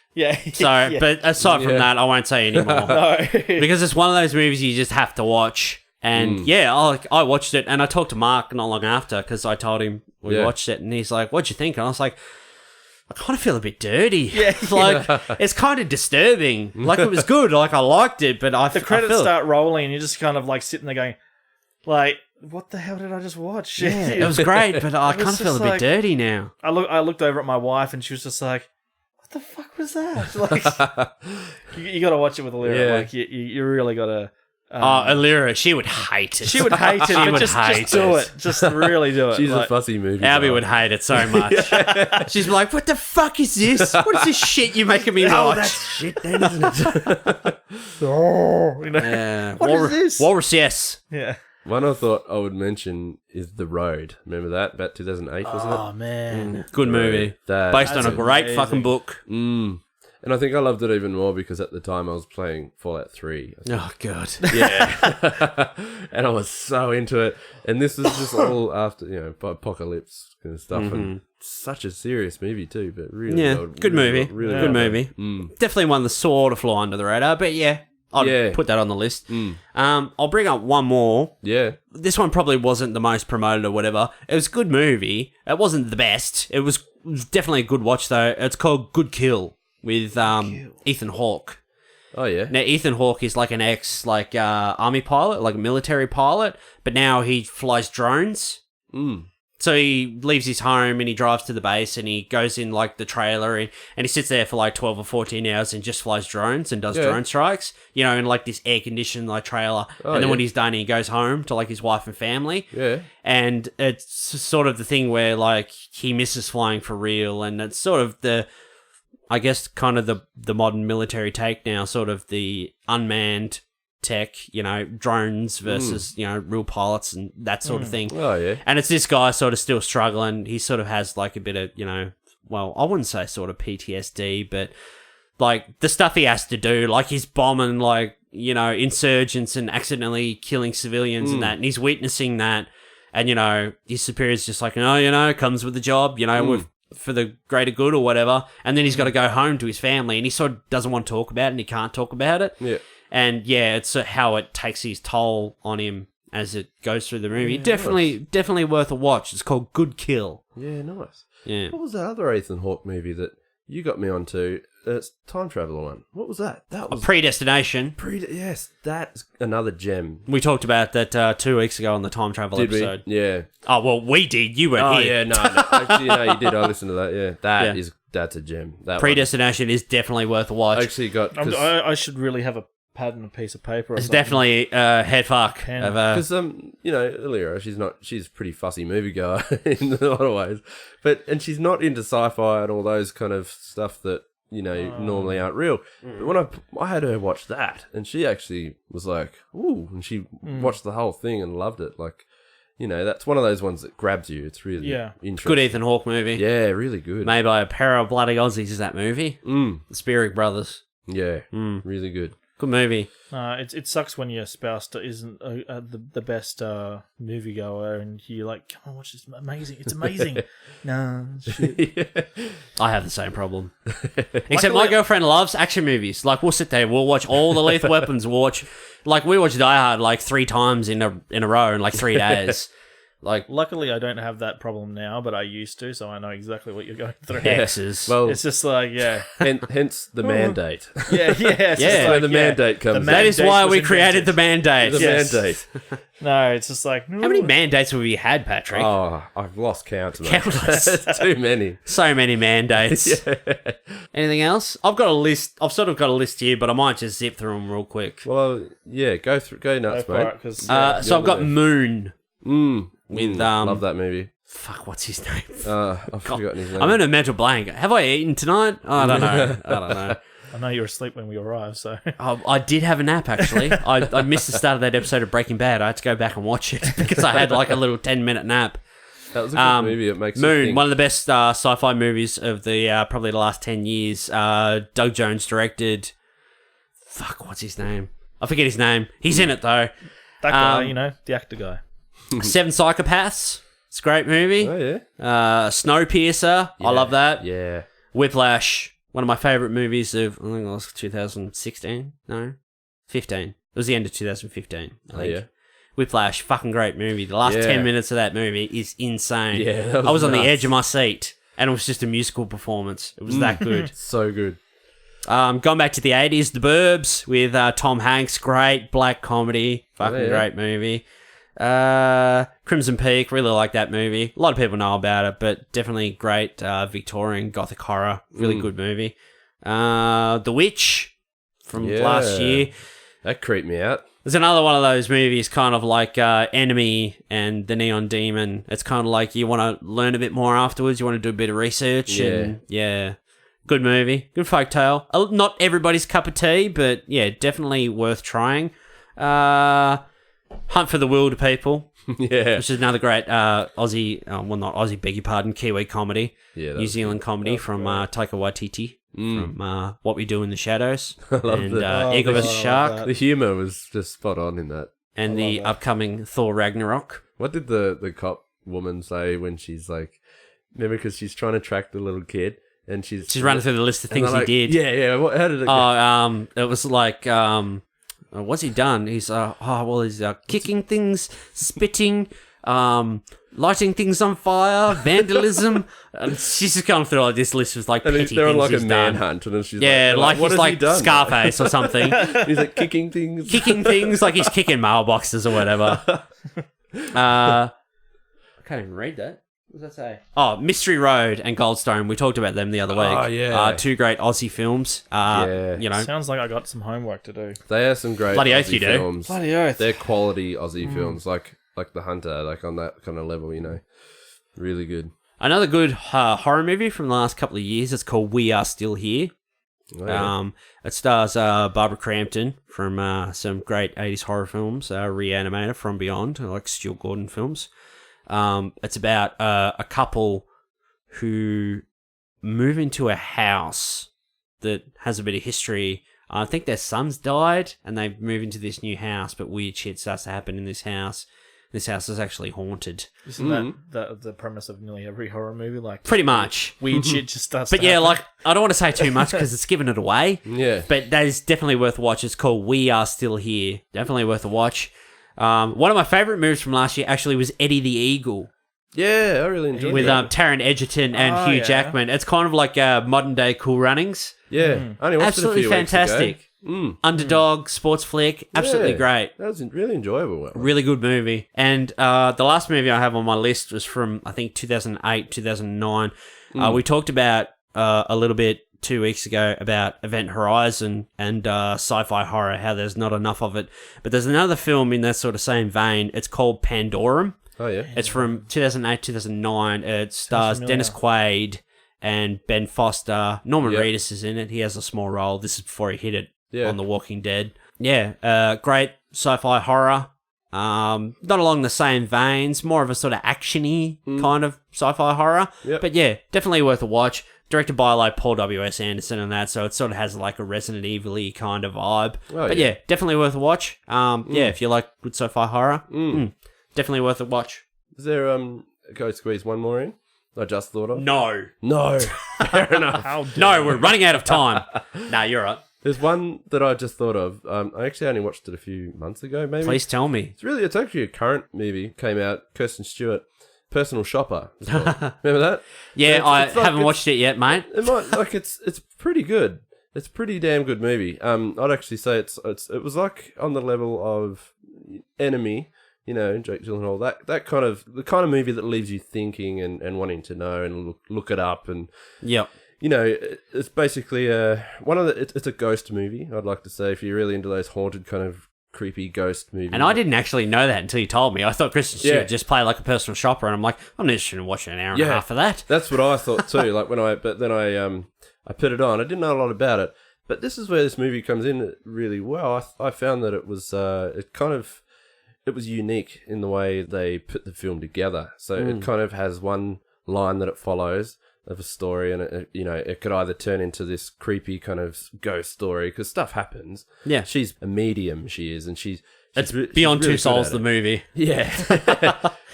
So but aside from that, I won't say anymore. No. Because it's one of those movies you just have to watch. And I watched it, and I talked to Mark not long after, because I told him we watched it, and he's like, "What'd you think?" And I was like, "I kind of feel a bit dirty. It's kind of disturbing. Like, it was good. Like, I liked it, but the credits start rolling, and you're just kind of like sitting there going, like, what the hell did I just watch?" Yeah, it was great, but I kind of feel a bit dirty now. I looked over at my wife, and she was just like, "What the fuck was that?" Like, you got to watch it with a lyric. Yeah. Like, you really got to. Alira, she would hate it. She would hate it, but just do it. Just really do it. She's a fussy movie. Abby would hate it so much. She's like, "What the fuck is this? What is this shit you're making me watch?" Oh, that's shit then, isn't it? Yeah. What is this? Walrus, yes. Yeah. One I thought I would mention is The Road. Remember that? About 2008, wasn't it? Oh, man. Good movie. Based on a great amazing. fucking book. And I think I loved it even more because at the time I was playing Fallout 3. Oh, God. Yeah. And I was so into it. And this was just all after, apocalypse kind of stuff. And such a serious movie too, but really good movie. Good movie. Definitely one that sort of flew under the radar, but I'd put that on the list. I'll bring up one more. Yeah. This one probably wasn't the most promoted or whatever. It was a good movie. It wasn't the best. It was definitely a good watch, though. It's called Good Kill with Ethan Hawke. Oh, yeah. Now, Ethan Hawke is like an army pilot, like a military pilot, but now he flies drones. So he leaves his home and he drives to the base and he goes in like the trailer and he sits there for like 12 or 14 hours and just flies drones and does drone strikes, in like this air-conditioned like trailer. And then when he's done, he goes home to like his wife and family. Yeah. And it's sort of the thing where like he misses flying for real, and it's sort of I guess kind of the modern military take now, sort of the unmanned tech, drones versus, real pilots and that sort of thing. Oh, yeah. And it's this guy sort of still struggling. He sort of has like a bit of, well, I wouldn't say sort of PTSD, but like the stuff he has to do, like he's bombing like, insurgents and accidentally killing civilians and that. And he's witnessing that. And, his superior's just like, comes with the job, for the greater good or whatever, and then he's got to go home to his family, and he sort of doesn't want to talk about it, and he can't talk about it. Yeah. And it's how it takes his toll on him as it goes through the movie. Definitely worth a watch. It's called Good Kill. Yeah, nice. Yeah. What was that other Ethan Hawke movie that you got me onto? It's time traveler one. What was that? That was Predestination. Yes, that's another gem. We talked about that 2 weeks ago on the time travel Did episode. We? Yeah. Oh, well, we did. You weren't here. Yeah, no. Actually, no, you did. I listened to that. Yeah, that is That's a gem. That Predestination is definitely worth a watch. one. Actually got I should really have a pad and a piece of paper. It's definitely a head fuck. because earlier she's a pretty fussy moviegoer in a lot of ways, and she's not into sci-fi and all those kind of stuff that normally aren't real. But when I had her watch that, and she actually was like, ooh, and she watched the whole thing and loved it. Like, that's one of those ones that grabs you. It's really interesting. Good Ethan Hawke movie. Yeah, really good. Made by a pair of bloody Aussies, is that movie? The Spearig brothers. Yeah, really good. Good movie. It sucks when your spouse isn't the best moviegoer, and you're like, "Come on, watch this! Amazing! It's amazing!" No, shit. I have the same problem. Except my girlfriend loves action movies. Like, we'll sit there, we'll watch all the Lethal Weapons. We watched Die Hard like 3 times in a row in like 3 days. Like, luckily, I don't have that problem now, but I used to, so I know exactly what you're going through. X's. Well, it's just like, hence the mandate. It's Yeah. Where the mandate comes. That is why we was created the mandate. The Yes. mandate. No, it's just like, How many mandates have we had, Patrick? Oh, I've lost count. Mate. Countless. Too many. So many mandates. Yeah. Anything else? I've got a list. I've sort of got a list here, but I might just zip through them real quick. Well, yeah, go nuts, go for mate. it, 'cause, So I've got Moon. With love that movie. Fuck, what's his name? I've forgotten his name. I'm in a mental blank. Have I eaten tonight? I don't know. I know you were asleep when we arrived, so I did have a nap, actually. I missed the start of that episode of Breaking Bad. I had to go back and watch it because I had like a little 10-minute nap. That was a good movie. It makes you Moon, think. one of the best sci-fi movies of the probably the last 10 years. Doug Jones directed. Fuck, what's his name? I forget his name. He's in it, though. that guy, the actor guy. 7 Psychopaths. It's a great movie. Oh, yeah? Snowpiercer. I love that. Yeah. Whiplash. One of my favourite movies of, I think it was 2016. No, 15. It was the end of 2015, I think. Yeah. Whiplash, fucking great movie. The last 10 minutes of that movie is insane. Yeah, I was on the nuts. edge of my seat, and it was just a musical performance. It was that good. So good. Going back to the 80s, The Burbs with Tom Hanks. Great black comedy. Fucking great movie. Crimson Peak, really like that movie. A lot of people know about it, but definitely great Victorian gothic horror. Really good movie. The Witch from last year. That creeped me out. There's another one of those movies, kind of like Enemy and The Neon Demon. It's kind of like you want to learn a bit more afterwards. You want to do a bit of research. And good movie. Good folktale. Not everybody's cup of tea, but yeah, definitely worth trying. Hunt for the Wilder People, which is another great Aussie, not Aussie, beg your pardon, Kiwi comedy, New Zealand comedy from Taika Waititi, from What We Do in the Shadows, and Eagle vs. Shark, The humour was just spot on in that. and the upcoming Thor Ragnarok. What did the cop woman say when she's like, remember, because she's trying to track the little kid, and she's running through the list of things he did. Yeah. How did it go? It was like, what's he done? He's he's kicking things, spitting, lighting things on fire, vandalism. And she's just going through all this list of like petty they're on things like a he's done. manhunt, and then she's like what he's has he like done? Scarface or something. He's like kicking things. Kicking things like he's kicking mailboxes or whatever. I can't even read that. What does that say? Oh, Mystery Road and Goldstone. We talked about them the other week. Oh, yeah. 2 great Aussie films. Sounds like I got some homework to do. They are some great Bloody oath Aussie you do. films. Bloody oath. They're quality Aussie films, like The Hunter, like on that kind of level, Really good. Another good horror movie from the last couple of years. It's called We Are Still Here. Oh, yeah. It stars Barbara Crampton from some great 80s horror films, Reanimator, From Beyond, like Stuart Gordon films. It's about a couple who move into a house that has a bit of history. I think their son's died, and they move into this new house, but weird shit starts to happen in this house. This house is actually haunted. Isn't that the premise of nearly every horror movie? Like, Pretty much. weird shit just starts. But to yeah, happen. like, I don't want to say too much because it's giving it away. Yeah. But that is definitely worth a watch. It's called We Are Still Here. Definitely worth a watch. One of my favourite movies from last year actually was Eddie the Eagle. Yeah, I really enjoyed With it. Taron Egerton and Hugh Jackman. It's kind of like modern day Cool Runnings. Yeah, I only watched Absolutely it a few weeks fantastic. ago. Underdog, sports flick. Absolutely Yeah, great. That was really enjoyable. Really good movie. And the last movie I have on my list was from, I think, 2008, 2009. We talked about a little bit 2 weeks ago about Event Horizon and sci-fi horror, how there's not enough of it. But there's another film in that sort of same vein. It's called Pandorum. Oh, yeah. It's from 2008, 2009. It stars Dennis Quaid and Ben Foster. Norman Reedus is in it. He has a small role. This is before he hit it on The Walking Dead. Yeah, great sci-fi horror. Not along the same veins, more of a sort of action-y kind of sci-fi horror. Yep. But yeah, definitely worth a watch. Directed by like Paul W.S. Anderson and that, so it sort of has like a Resident Evil-y kind of vibe. But yeah, definitely worth a watch. Yeah, if you like good sci-fi horror, definitely worth a watch. Is there, go squeeze one more in? I just thought of? No. Fair enough. No, we're running out of time. Nah, you're right. There's one that I just thought of. I actually only watched it a few months ago, maybe. Please tell me. It's actually a current movie. Came out, Kirsten Stewart, Personal Shopper. Remember that? Yeah, I haven't watched it yet, mate. It might it's pretty good. It's a pretty damn good movie. I'd actually say it was like on the level of Enemy, you know, Jake Gyllenhaal, that kind of the kind of movie that leaves you thinking and wanting to know and look it up and you know, it's basically it's a ghost movie. I'd like to say if you're really into those haunted kind of creepy ghost movies. And I didn't actually know that until you told me. I thought Kristen Stewart just played like a personal shopper, and I'm like, I'm not interested in watching an hour and a half of that. That's what I thought too. Like but then I put it on. I didn't know a lot about it, but this is where this movie comes in really well. I found that it was it was unique in the way they put the film together. So it kind of has one line that it follows of a story, and it could either turn into this creepy kind of ghost story because stuff happens. Yeah, she's a medium. She is, and she's Beyond really Two Souls, the movie. Yeah,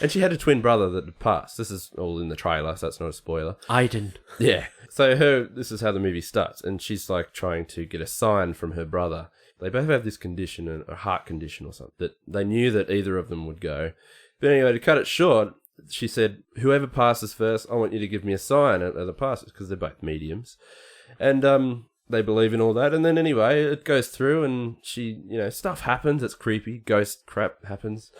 and she had a twin brother that had passed. This is all in the trailer, so that's not a spoiler. Aiden. Yeah. So this is how the movie starts, and she's like trying to get a sign from her brother. They both have this condition, a heart condition or something, that they knew that either of them would go. But anyway, to cut it short, she said, whoever passes first, I want you to give me a sign at the passes, because they're both mediums. And they believe in all that. And then anyway, it goes through and she, stuff happens. It's creepy. Ghost crap happens.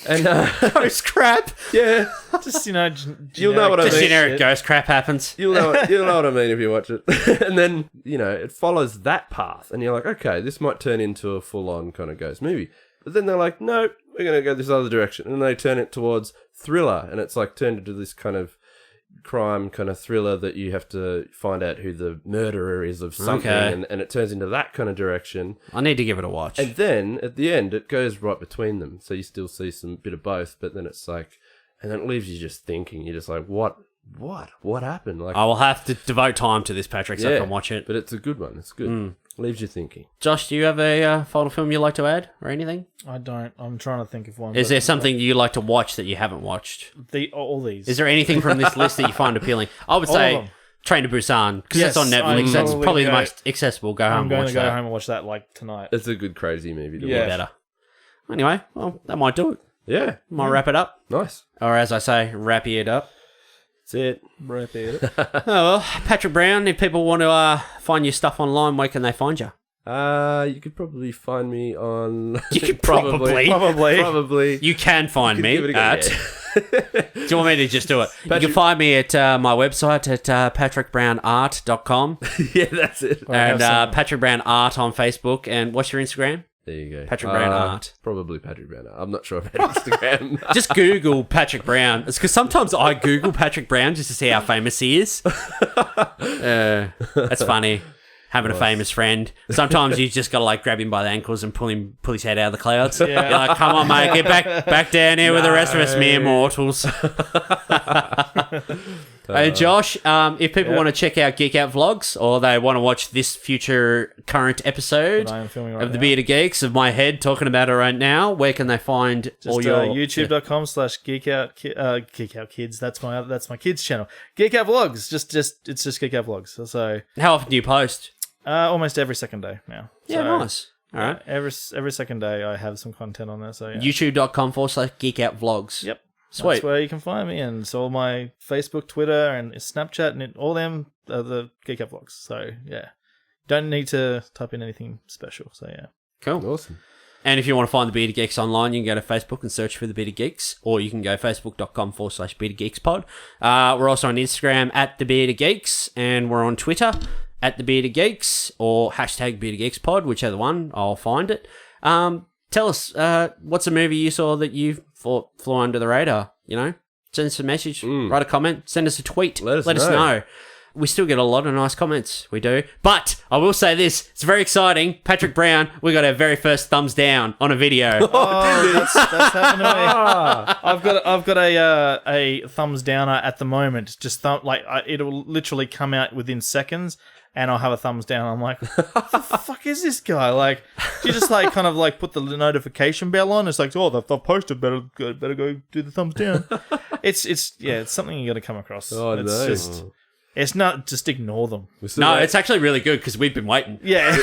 And ghost crap? Yeah. Just, you'll know what I mean. Just generic ghost crap happens. You'll know what I mean if you watch it. And then, it follows that path. And you're like, okay, this might turn into a full-on kind of ghost movie. But then they're like, no, we're going to go this other direction. And they turn it towards thriller. And it's like turned into this kind of crime kind of thriller that you have to find out who the murderer is of something. Okay. And it turns into that kind of direction. I need to give it a watch. And then at the end, it goes right between them. So you still see some bit of both. But then it's like, and then it leaves you just thinking. You're just like, what happened? Like, I will have to devote time to this, Patrick, so I can watch it. But it's a good one. It's good. Leaves you thinking. Josh, do you have a final film you'd like to add or anything? I don't. I'm trying to think of one. Is there something you like to watch that you haven't watched? All these. Is there anything from this list that you find appealing? I would say Train to Busan, because it's on Netflix. That's probably the most accessible. I'm going to go home and watch that tonight. It's a good crazy movie to watch. Better. Anyway, well, that might do it. Yeah. Might wrap it up. Nice. Or as I say, wrap it up. That's it. Wrap it up. Oh, well, Patrick Brown, if people want to find your stuff online, where can they find you? You could probably find me on... You could probably. You can find me at... Do you want me to just do it? You can find me at my website at patrickbrownart.com. Yeah, that's it. And Patrick Brown Art on Facebook. And what's your Instagram? There you go. Patrick Brown Art. Probably Patrick Brown Art. I'm not sure about Instagram. Just Google Patrick Brown. It's because sometimes I Google Patrick Brown just to see how famous he is. That's funny. Having a famous friend. Sometimes you just got to grab him by the ankles and pull his head out of the clouds. Yeah. You're like, come on, mate, get back down here with the rest of us mere mortals. Hey, Josh, if people want to check out GeekOut Vlogs or they want to watch this future current episode of the Bearded Geeks of my head talking about it right now, where can they find all your... youtube.com/GeekOut Kids. That's my kids channel. GeekOut Vlogs. It's just GeekOut Vlogs. So how often do you post? Almost every second day now. Yeah, so, nice. All right. Every second day I have some content on there. So yeah. youtube.com/GeekOut Vlogs. Yep. Sweet. That's where you can find me, and it's all my Facebook, Twitter, and Snapchat, and all them are the GeekOut Vlogs. So yeah, don't need to type in anything special. So yeah, cool, awesome. And if you want to find the Bearded Geeks online, you can go to Facebook and search for the Bearded Geeks, or you can go facebook.com/Bearded Geeks Pod. We're also on Instagram at the Bearded Geeks, and we're on Twitter at the Bearded Geeks, or hashtag Bearded Geeks Pod, whichever one, I'll find it. Tell us, what's a movie you saw that you thought flew under the radar? You know, send us a message, write a comment, send us a tweet. Let us know. We still get a lot of nice comments. We do. But I will say this. It's very exciting. Patrick Brown, we got our very first thumbs down on a video. That's happened to me. I've got a thumbs downer at the moment. Just it'll literally come out within seconds, and I'll have a thumbs down. I'm like, what the fuck is this guy? Like, you just kind of put the notification bell on. It's like, oh, they've posted. Better go do the thumbs down. It's something you got to come across. Oh, no. It's not just ignore them. No, it's actually really good because we've been waiting. Yeah.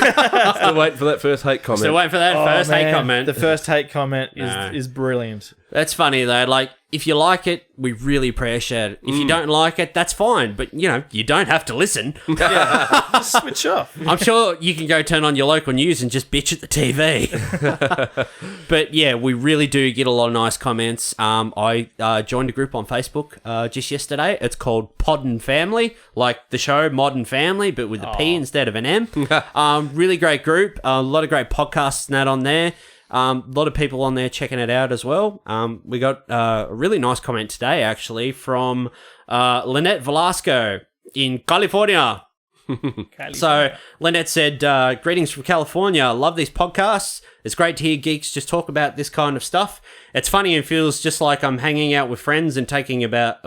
Still waiting for that first hate comment. Still waiting for that hate comment. The first hate comment is brilliant. That's funny though. Like, if you like it, we really appreciate it. If you don't like it, that's fine. But, you don't have to listen. Yeah. Just switch off. I'm sure you can go turn on your local news and just bitch at the TV. But, yeah, we really do get a lot of nice comments. I joined a group on Facebook just yesterday. It's called Podden Family, like the show Modern Family, but with a P instead of an M. Really great group. A lot of great podcasts and that on there. A lot of people on there checking it out as well. We got a really nice comment today, actually, from Lynette Velasco in California. So Lynette said, greetings from California. Love these podcasts. It's great to hear geeks just talk about this kind of stuff. It's funny and feels just like I'm hanging out with friends and talking about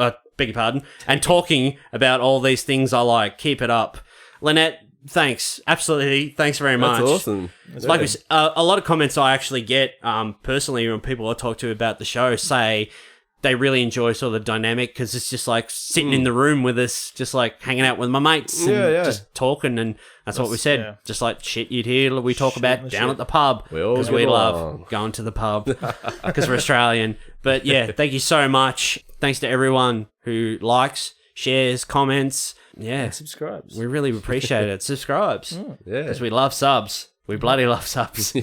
all these things I like. Keep it up. Lynette, thanks. Absolutely. Thanks very much. That's awesome. Like a lot of comments I actually get personally when people I talk to about the show say they really enjoy sort of the dynamic because it's just like sitting in the room with us, just like hanging out with my mates and just talking. And that's what we said. Yeah. Just like shit you'd hear we talk about down at the pub because we love going to the pub because we're Australian. But yeah, thank you so much. Thanks to everyone who likes, shares, comments. Yeah. And subscribes. We really appreciate it. Subscribes. Yeah. Because we love subs. We bloody love subs.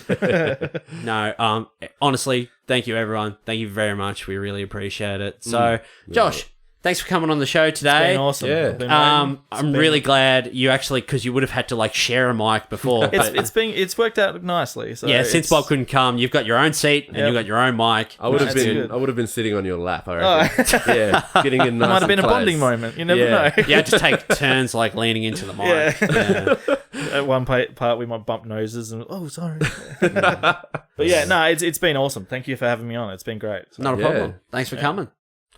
No, honestly, thank you, everyone. Thank you very much. We really appreciate it. So, Josh, thanks for coming on the show today. It's been awesome. Yeah. I'm really glad you actually, because you would have had to share a mic before. It's worked out nicely. So yeah, since Bob couldn't come, you've got your own seat and you've got your own mic. I would have been sitting on your lap. I reckon. Yeah, getting in. Nice. It might have been close. A bonding moment. You never know. You had to take turns leaning into the mic. Yeah. At one part, we might bump noses and sorry. But yeah, no, it's been awesome. Thank you for having me on. It's been great. So. Not a problem. Thanks for coming.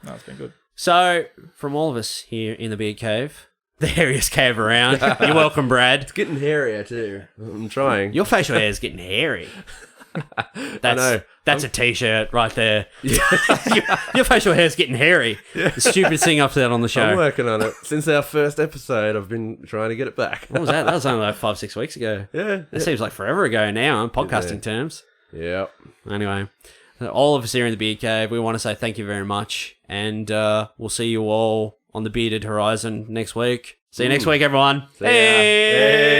No, it's been good. So, from all of us here in the Beard Cave, the hairiest cave around, you're welcome, Brad. It's getting hairier too. I'm trying. Your facial hair is getting hairy. That's a t-shirt right there. Yeah. your facial hair is getting hairy. Yeah. The stupidest thing I've said on the show. I'm working on it. Since our first episode, I've been trying to get it back. What was that? That was only 5-6 weeks ago. Yeah. It seems like forever ago now in podcasting terms. Yeah. Anyway, all of us here in the Beard Cave, we want to say thank you very much. And we'll see you all on the Bearded Horizon next week. See you next week, everyone. See ya. Hey.